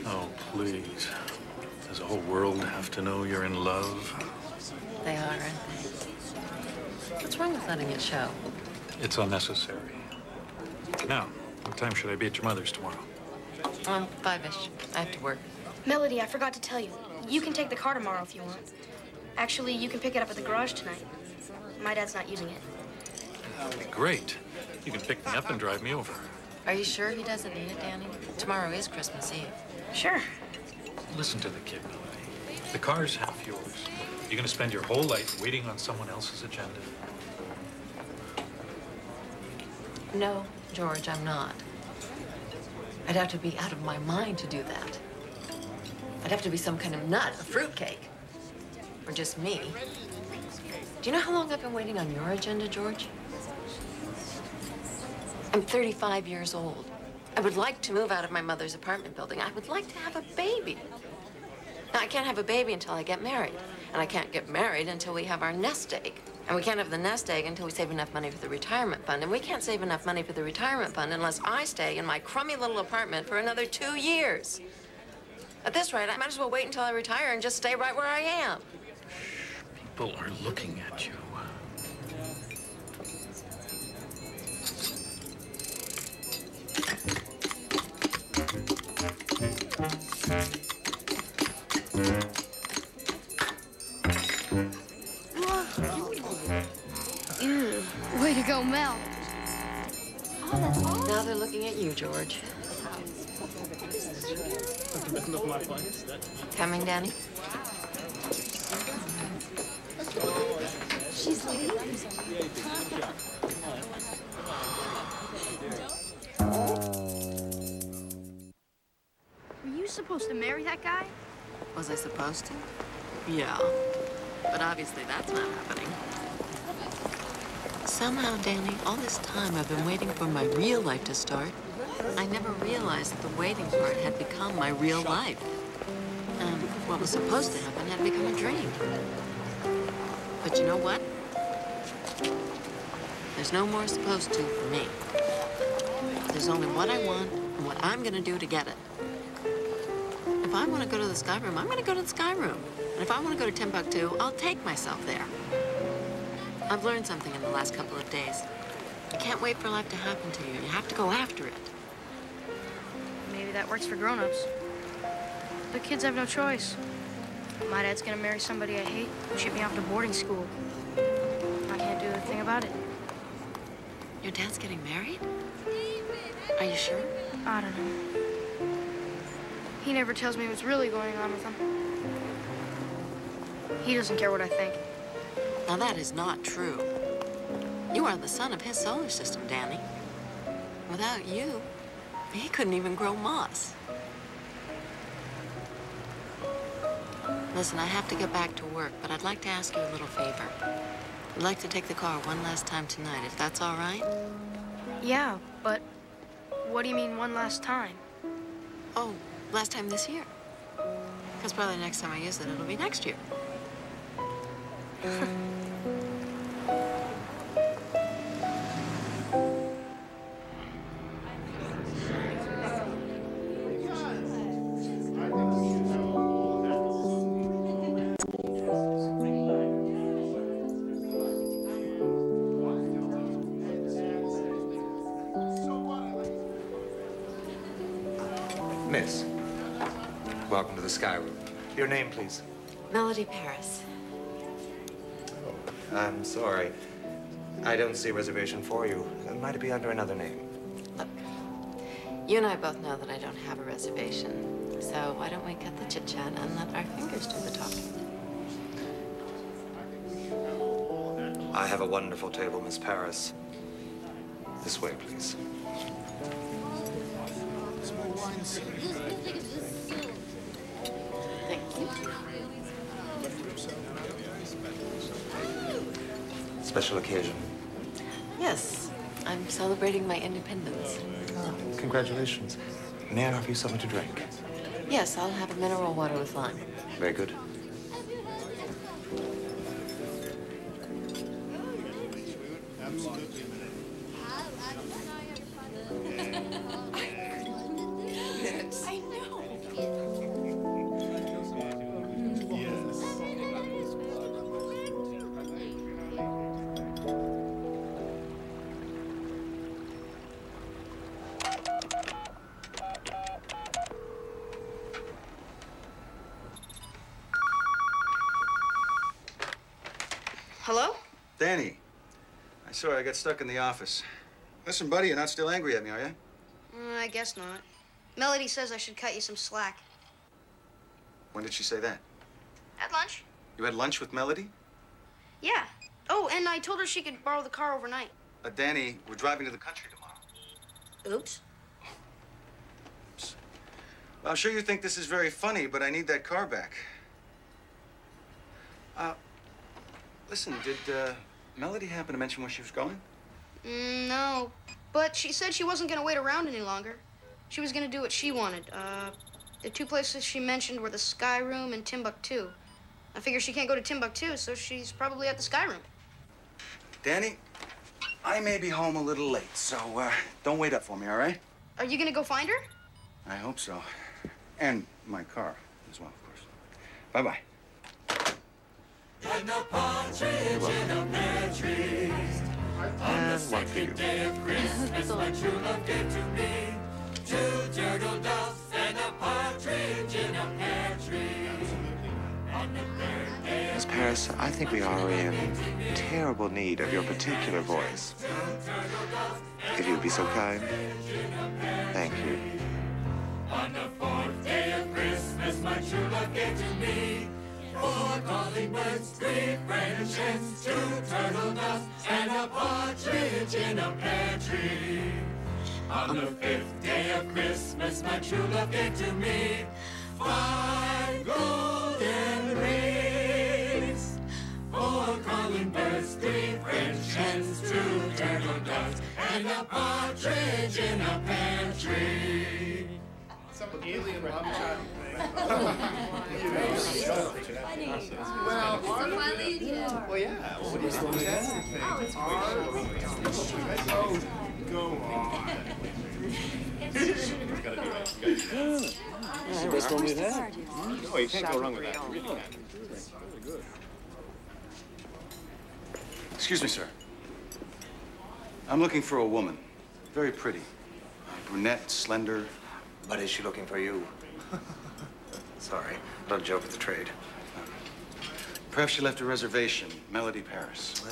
Oh, please. Does the whole world have to know you're in love? They are, aren't they? What's wrong with letting it show? It's unnecessary. Now, what time should I be at your mother's tomorrow? 5-ish. I have to work. Melody, I forgot to tell you. You can take the car tomorrow if you want. Actually, you can pick it up at the garage tonight. My dad's not using it. That'd be great. You can pick me up and drive me over. Are you sure he doesn't need it, Danny? Tomorrow is Christmas Eve. Sure. Listen to the kid, Melody. The car's half yours. You're going to spend your whole life waiting on someone else's agenda. No, George, I'm not. I'd have to be out of my mind to do that. I'd have to be some kind of nut, a fruitcake. Or just me. Do you know how long I've been waiting on your agenda, George? I'm 35 years old. I would like to move out of my mother's apartment building. I would like to have a baby. Now, I can't have a baby until I get married. And I can't get married until we have our nest egg. And we can't have the nest egg until we save enough money for the retirement fund. And we can't save enough money for the retirement fund unless I stay in my crummy little apartment for another 2 years. At this rate, I might as well wait until I retire and just stay right where I am. People are looking at you. Ew. Way to go, Mel. Oh, that's awesome. Now they're looking at you, George. Coming, Danny? She's leaving. Were you supposed to marry that guy? Was I supposed to? Yeah. But obviously that's not happening. Somehow, Danny, all this time I've been waiting for my real life to start. I never realized that the waiting part had become my real life. And what was supposed to happen had become a dream. But you know what? There's no more supposed to for me. There's only what I want and what I'm gonna do to get it. If I want to go to the Sky Room, I'm going to go to the Sky Room. And if I want to go to Timbuktu, I'll take myself there. I've learned something in the last couple of days. You can't wait for life to happen to you. You have to go after it. Maybe that works for grown-ups. The kids have no choice. My dad's gonna marry somebody I hate and ship me off to boarding school. I can't do a thing about it. Your dad's getting married? Are you sure? I don't know. He never tells me what's really going on with him. He doesn't care what I think. Now, that is not true. You are the son of his solar system, Danny. Without you, he couldn't even grow moss. Listen, I have to get back to work, but I'd like to ask you a little favor. I'd like to take the car one last time tonight, if that's all right? Yeah, but what do you mean one last time? Oh, last time this year. Because probably the next time I use it, it'll be next year. Miss, welcome to the Sky Room. Your name, please. Melody Paris. I'm sorry. I don't see a reservation for you. Might it be under another name? Look, you and I both know that I don't have a reservation. So why don't we cut the chit-chat and let our fingers do the talking? I have a wonderful table, Miss Paris. This way, please. Thank you. Special occasion. Yes, I'm celebrating my independence. Oh, congratulations. May I offer you something to drink? Yes, I'll have a mineral water with lime. Very good. I know. Hello? Danny, I'm sorry I got stuck in the office. Listen, buddy, you're not still angry at me, are you? I guess not. Melody says I should cut you some slack. When did she say that? At lunch? You had lunch with Melody? Yeah. Oh, and I told her she could borrow the car overnight. Danny, we're driving to the country tomorrow. Oops. Well, I'm sure you think this is very funny, but I need that car back. Listen, did Melody happen to mention where she was going? No, but she said she wasn't gonna wait around any longer. She was gonna do what she wanted. The two places she mentioned were the Sky Room and Timbuktu. I figure she can't go to Timbuktu, so she's probably at the Sky Room. Danny, I may be home a little late, so don't wait up for me, all right? Are you gonna go find her? I hope so. And my car as well, of course. Bye-bye. And a partridge in a pear tree. On the second day of Christmas, my true love gave to me 2 turtle doves and a partridge in a pear tree. On the third day Miss Paris, I think we are in terrible need of your particular voice. If you'd be so kind. Thank you. On the 4th day of Christmas, my true love gave to me 4 calling birds, 3 French hens, 2 turtle doves, and a partridge in a pear tree. On the 5th day of Christmas, my true love gave to me 5 golden rings, 4 calling birds, 3 French hens, 2 turtle doves, and a partridge in a pear tree. Some alien love child thing. Well, yeah. What is that? Oh, go on. That's the best one we've had. Oh, you can't go wrong with that. You really can't. Really good. Excuse me, sir. I'm looking for a woman. Very pretty. Brunette, slender. But is she looking for you? Sorry, not a joke of the trade. Perhaps she left a reservation. Melody Paris.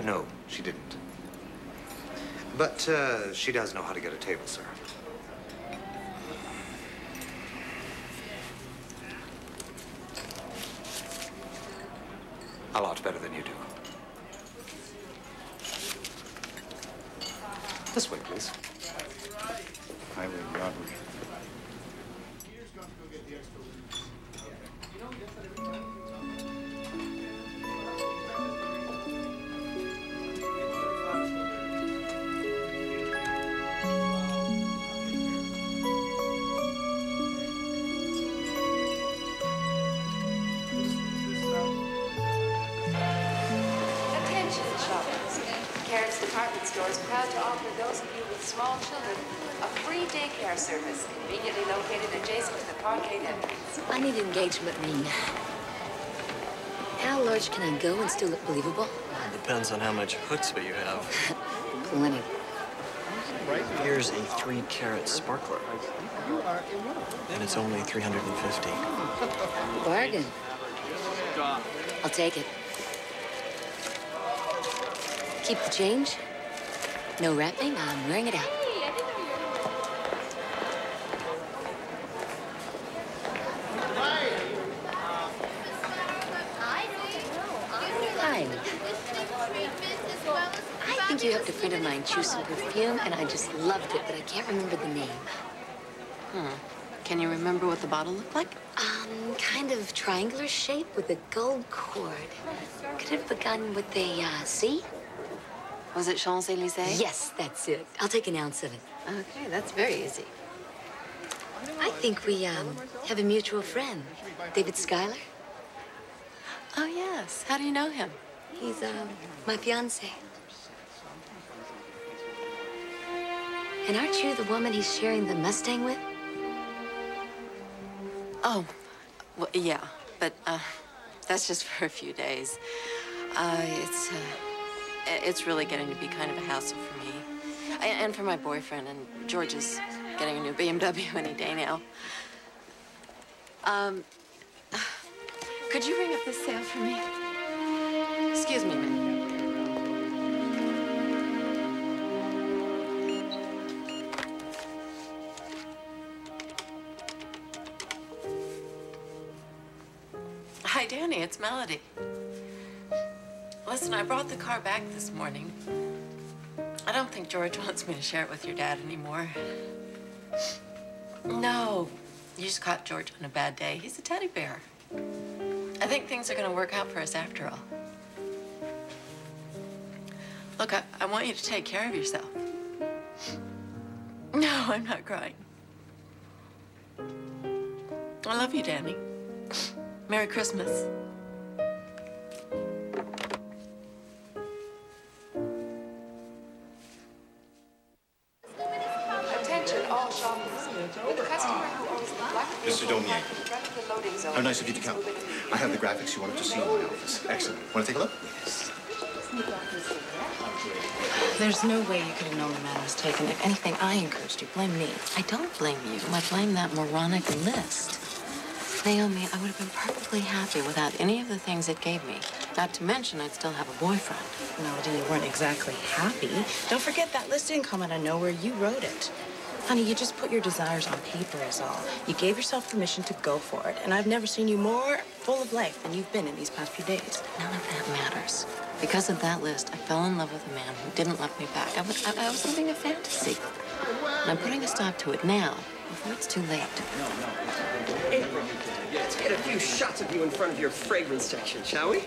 No, she didn't. But she does know how to get a table, sir. A lot better than you do. This way, please. Highway robbery. Attention, shoppers. Jarrott's department store is proud to offer those of you with small children a free daycare service conveniently located adjacent to the parkade entrance. I need an engagement ring. How large can I go and still look believable? Depends on how much chutzpah you have. Plenty. Here's a 3-carat sparkler. And it's only $350. Bargain. I'll take it. Keep the change. No wrapping. I'm wearing it out. Hi. I think you helped a friend of mine choose some perfume, and I just loved it, but I can't remember the name. Can you remember what the bottle looked like? Kind of triangular shape with a gold cord. Could it have begun with a C? Was it Champs-Élysées? Yes, that's it. I'll take an ounce of it. Okay, that's very easy. I think we have a mutual friend, David Schuyler. Oh, yes. How do you know him? He's my fiancé. And aren't you the woman he's sharing the Mustang with? Oh, well, yeah, but that's just for a few days. It's really getting to be kind of a hassle for me. And for my boyfriend, and George is getting a new BMW any day now. Could you ring up this sale for me? Excuse me a minute. Hi, Danny, it's Melody. Listen, I brought the car back this morning. I don't think George wants me to share it with your dad anymore. No, you just caught George on a bad day. He's a teddy bear. I think things are gonna work out for us after all. Look, I want you to take care of yourself. No, I'm not crying. I love you, Danny. Merry Christmas. Attention, all shoppers. With the customer who owns the black Mr. Daumier. in front of the loading zone. How nice of you to come. I have the graphics you wanted to see in my office. Excellent. Want to take a look? Yes. There's no way you could have known the man was taken. If anything, I encouraged you. Blame me. I don't blame you. I blame that moronic list. Naomi, I would have been perfectly happy without any of the things it gave me. Not to mention, I'd still have a boyfriend. Melody, you weren't exactly happy. Don't forget that list didn't come out of nowhere. You wrote it. Honey, you just put your desires on paper is all. You gave yourself permission to go for it. And I've never seen you more full of life than you've been in these past few days. None of that matters. Because of that list, I fell in love with a man who didn't love me back. I was living a fantasy. And I'm putting a stop to it now, before it's too late. April, let's get a few shots of you in front of your fragrance section, shall we?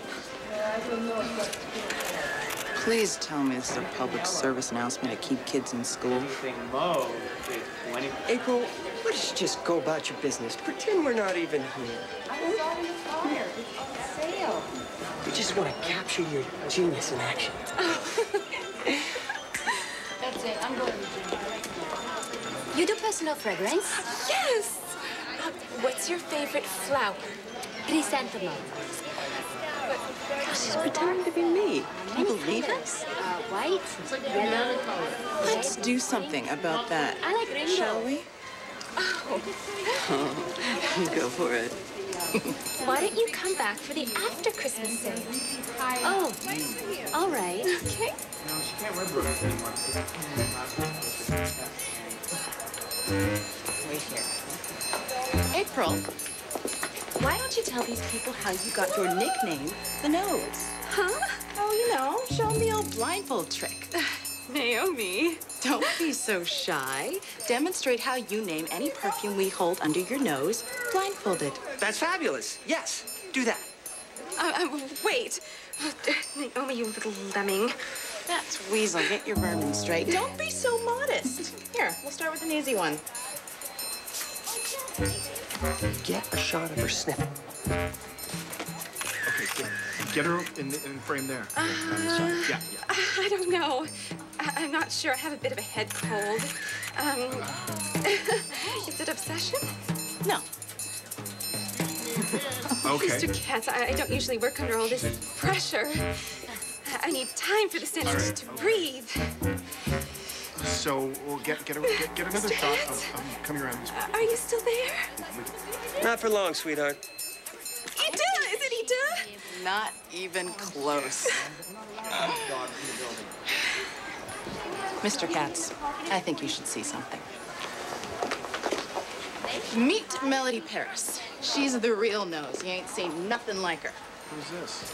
Please tell me this is a public service announcement to keep kids in school. April, why don't you just go about your business? Pretend we're not even here. I'm sorry it's fire. It's on sale. We just want to capture your genius in action. That's it. I'm going to the gym. You do personal fragrance? Yes! What's your favorite flower? Chrysanthemum. She's pretending to be me. Can you believe it? White, yellow. Let's do something about that, I like rainbow. shall we? Go for it. Why don't you come back for the after Christmas sale? Oh, all right. Okay. Wait here. April, Why don't you tell these people how you got your nickname, the Nose? Huh? Oh, you know, show them the old blindfold trick. Naomi. Don't be so shy. Demonstrate how you name any perfume we hold under your nose, blindfolded. That's fabulous. Yes, do that. Wait. Naomi, you little lemming. That's Weasel. Get your vermin straight. Don't be so modest. Here, we'll start with an easy one. Get a shot of her sniffing. Okay, get her in frame there. Yeah. I don't know. I'm not sure. I have a bit of a head cold. Is it obsession? No. Okay. Mr. Katz, I don't usually work under all this pressure. I need time for the senses to breathe. So we'll get another shot of coming around this way. Are you still there? Not for long, sweetheart. Ida! Is it Ida? Not even close. Mr. Katz, I think you should see something. Meet Melody Paris. She's the real Nose. You ain't seen nothing like her. Who's this?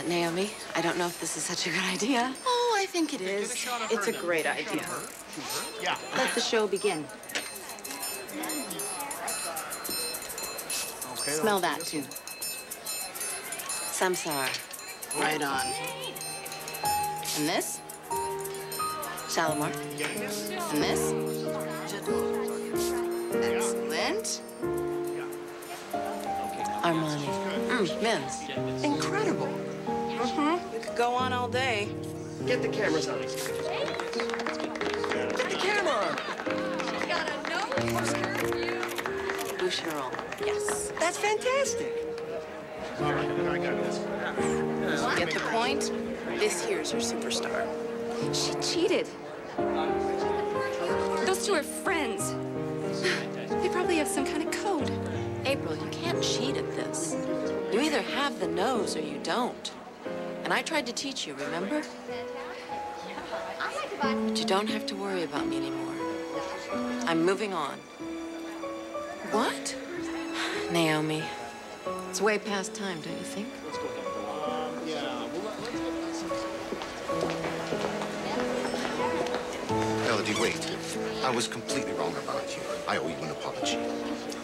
Naomi, I don't know if this is such a good idea. Oh, I think it is. It's a great idea. Yeah. Let the show begin. Okay. Smell that, too. Samsara. Right on. And this? Shalimar. And this? Excellent. Armani. Men's. Incredible. We could go on all day. Get the cameras on. Get the camera on. Boucheron. Yes. That's fantastic. All right, I got this. Get the point? This here's your superstar. She cheated. Those two are friends. They probably have some kind of code. April, you can't cheat at this. You either have the nose or you don't. And I tried to teach you, remember? But you don't have to worry about me anymore. I'm moving on. What? Naomi, it's way past time, don't you think? Melody, wait. I was completely wrong about you. I owe you an apology.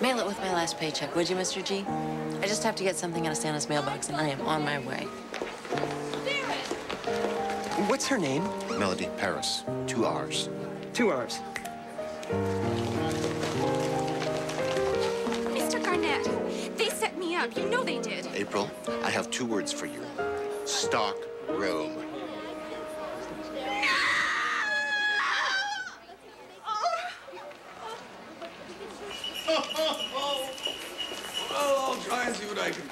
Mail it with my last paycheck, would you, Mr. G? I just have to get something out of Santa's mailbox, and I am on my way. What's her name? Melody Paris. 2 R's. 2 R's. Mr. Garnett, they set me up. You know they did. April, I have 2 words for you. Stock room. Well, I'll try and see what I can do.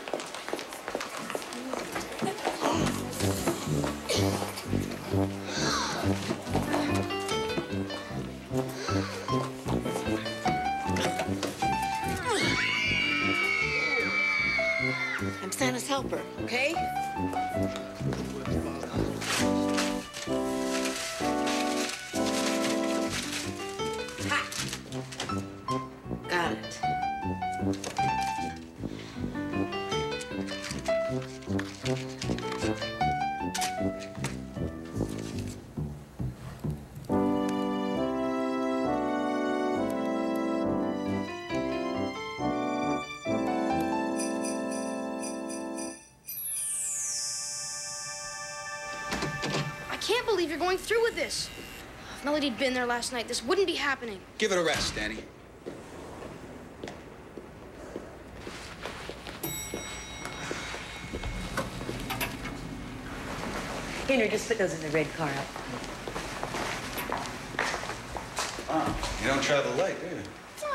I'm Santa's helper, okay? Ha! Got it. I can't believe you're going through with this. If Melody'd been there last night, this wouldn't be happening. Give it a rest, Danny. Henry, just put those in the red car up. Wow, you don't travel light, do you?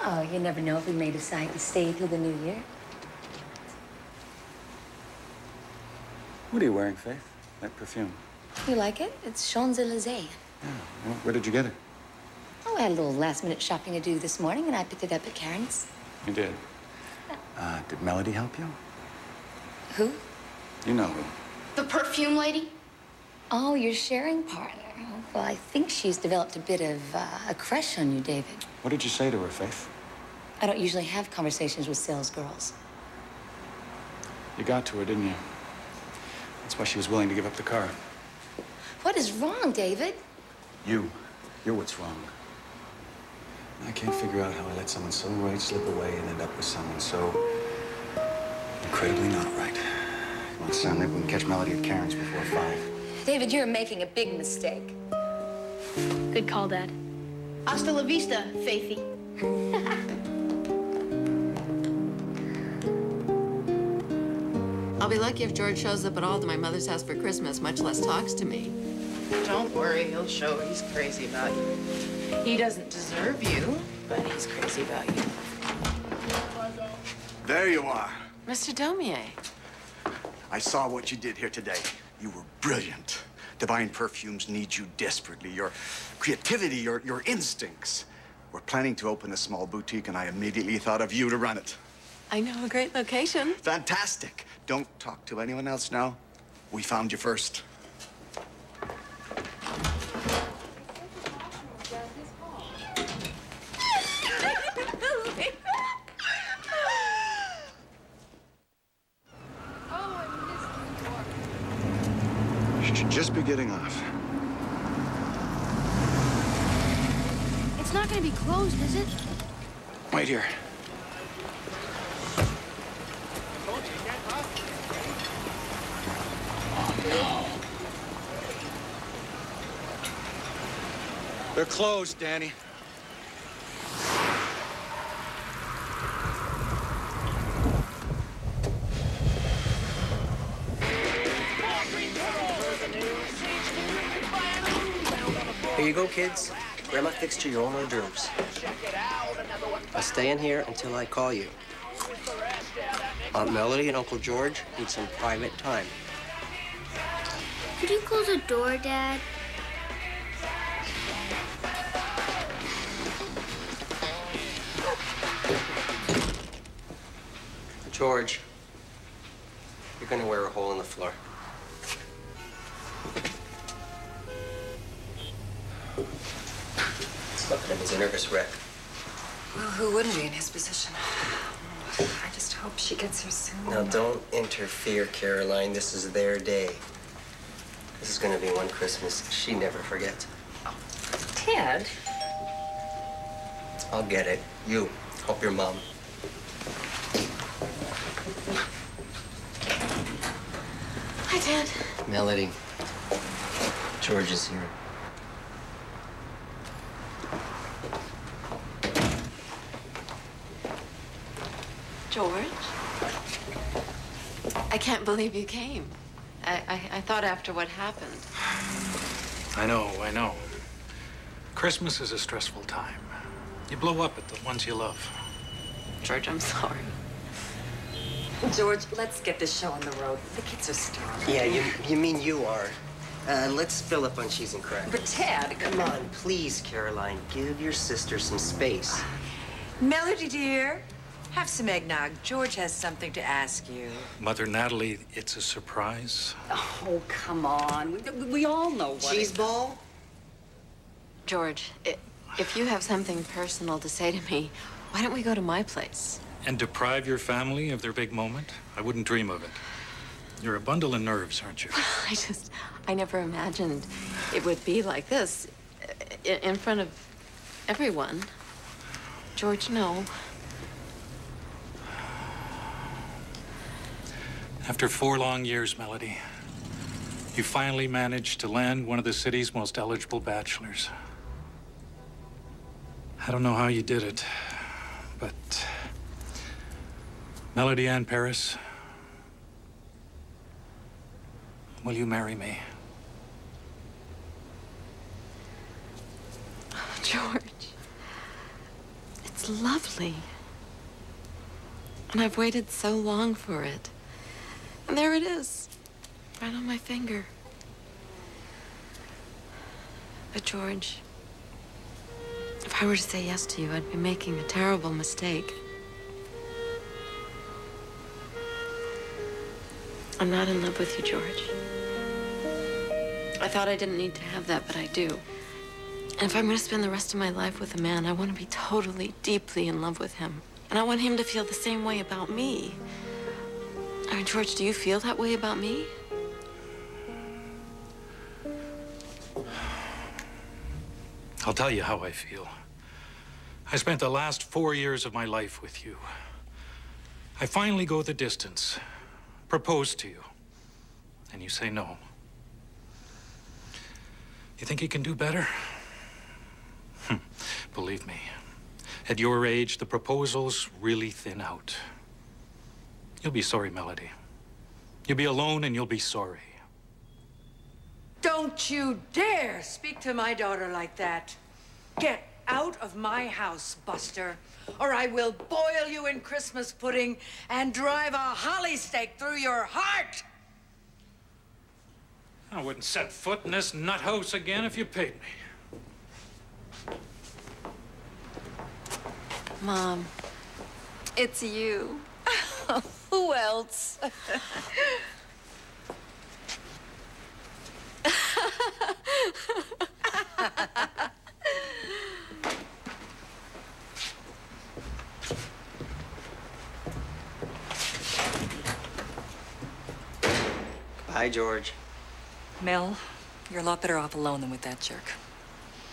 Oh, you never know if we may decide to stay till the new year. What are you wearing, Faith? That perfume. You like it? It's Champs-Élysées. Yeah. Well, where did you get it? Oh, I had a little last-minute shopping to do this morning, and I picked it up at Karen's. You did? Did Melody help you? Who? You know who. The perfume lady? Oh, your sharing partner. Well, I think she's developed a bit of a crush on you, David. What did you say to her, Faith? I don't usually have conversations with sales girls. You got to her, didn't you? That's why she was willing to give up the car. What is wrong, David? You. You're what's wrong. I can't figure out how I let someone so right slip away and end up with someone so incredibly not right. Come on, Sam, maybe we can catch Melody at Karen's before 5. David, you're making a big mistake. Good call, Dad. Hasta la vista, Faithy. I'll be lucky if George shows up at all to my mother's house for Christmas, much less talks to me. Don't worry, he'll show he's crazy about you. He doesn't deserve you, but he's crazy about you. There you are. Mr. Daumier. I saw what you did here today. You were brilliant. Divine Perfumes needs you desperately. Your creativity, your instincts. We're planning to open a small boutique, and I immediately thought of you to run it. I know a great location. Fantastic. Don't talk to anyone else now. We found you first. Should just be getting off. It's not gonna be closed, is it? Wait here. No. They're closed, Danny. Here you go, kids. Grandma fixed you your own hors d'oeuvres. Now stay in here until I call you. Aunt Melody and Uncle George need some private time. Could you close the door, Dad? George, you're gonna wear a hole in the floor. Look at him, he's a nervous wreck. Well, who wouldn't be in his position? I just hope she gets here soon. Now, don't interfere, Caroline. This is their day. This is gonna be one Christmas she never forgets. Ted? I'll get it. You, help your mom. Hi, Dad. Melody, George is here. George? I can't believe you came. I thought after what happened. I know. Christmas is a stressful time. You blow up at the ones you love. George, I'm sorry. George, let's get this show on the road. The kids are starving. Yeah, you mean you are. Let's fill up on cheese and crackers. But Ted, Come on, please, Caroline. Give your sister some space. Melody, dear, have some eggnog. George has something to ask you. Mother Natalie, it's a surprise. Oh, come on. We all know what Cheese ball? George, if you have something personal to say to me, why don't we go to my place? And deprive your family of their big moment? I wouldn't dream of it. You're a bundle of nerves, aren't you? I never imagined it would be like this in front of everyone. George, no. After 4 long years, Melody, you finally managed to land one of the city's most eligible bachelors. I don't know how you did it, but Melody Ann Paris, will you marry me? Oh, George, it's lovely. And I've waited so long for it. And there it is, right on my finger. But George, if I were to say yes to you, I'd be making a terrible mistake. I'm not in love with you, George. I thought I didn't need to have that, but I do. And if I'm going to spend the rest of my life with a man, I want to be totally, deeply in love with him. And I want him to feel the same way about me. George, do you feel that way about me? I'll tell you how I feel. I spent the last 4 years of my life with you. I finally go the distance, propose to you, and you say no. You think you can do better? Believe me, at your age, the proposals really thin out. You'll be sorry, Melody. You'll be alone and you'll be sorry. Don't you dare speak to my daughter like that. Get out of my house, Buster, or I will boil you in Christmas pudding and drive a holly stake through your heart. I wouldn't set foot in this nut house again if you paid me. Mom, It's you. Who else? Bye, George. Mel, you're a lot better off alone than with that jerk.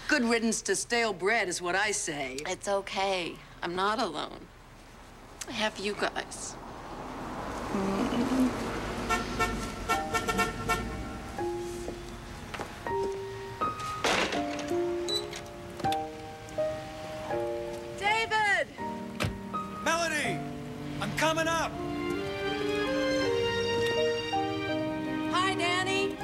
Good riddance to stale bread is what I say. it's okay. I'm not alone. I have you guys. David! Melody! I'm coming up! Hi, Danny.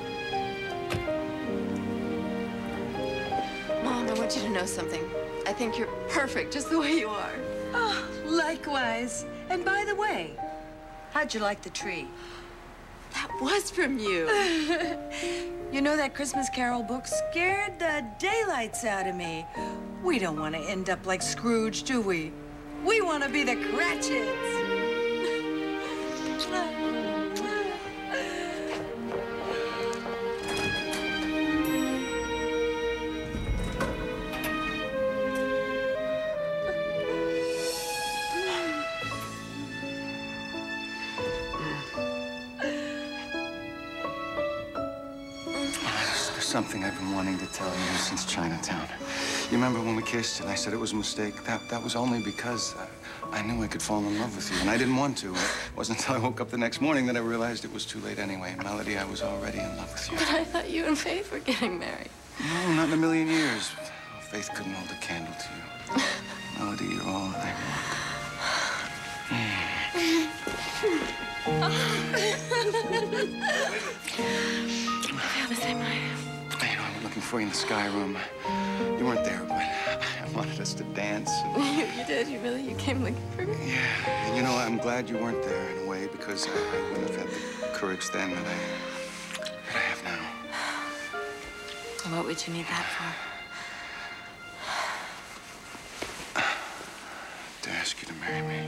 Mom, I want you to know something. I think you're perfect just the way you are. Oh, likewise. And by the way, how'd you like the tree? That was from you. You know, that Christmas Carol book scared the daylights out of me. We don't want to end up like Scrooge, do we? We want to be the Cratchits. There's something I've been wanting to tell you since Chinatown. You remember when we kissed and I said it was a mistake? That was only because I knew I could fall in love with you, and I didn't want to. It wasn't until I woke up the next morning that I realized it was too late anyway. Melody, I was already in love with you. But I thought you and Faith were getting married. No, not in a million years. Faith couldn't hold a candle to you. Melody, you're all I I feel the same way. You know, I went looking for you in the sky room. You weren't there, but I wanted us to dance. And... You did? You came looking for me? Yeah, and you know, I'm glad you weren't there in a way, because I wouldn't have had the courage then that I have now. What would you need that for? To ask you to marry me.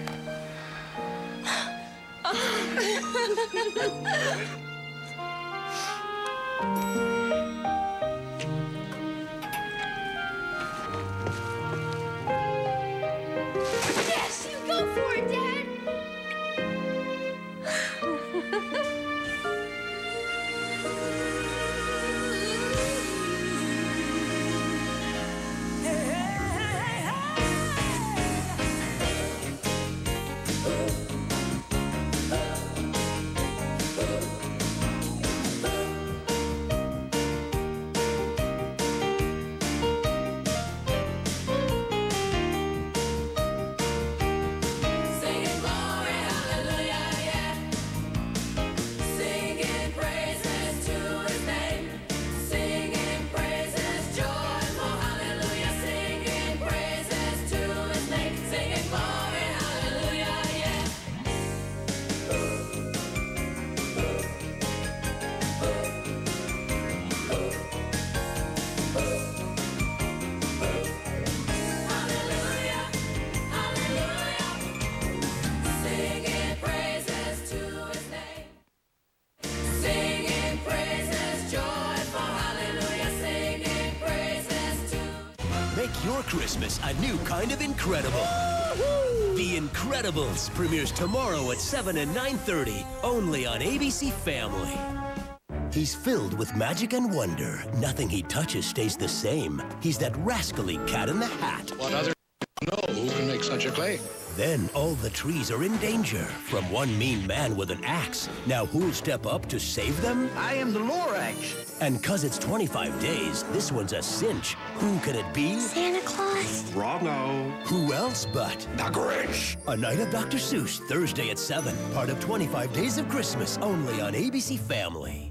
Yes, you go for it, Dad! Make your Christmas a new kind of incredible. The Incredibles premieres tomorrow at 7 and 9:30, only on ABC Family. He's filled with magic and wonder. Nothing he touches stays the same. He's that rascally cat in the hat. What other know who can make such a claim? Then all the trees are in danger from one mean man with an axe. Now who'll step up to save them? I am the Lorax. And 'cause it's 25 days, this one's a cinch. Who can it be? Santa Claus. Wrong-o. Who else but the Grinch? A Night of Dr. Seuss, Thursday at 7. Part of 25 Days of Christmas, only on ABC Family.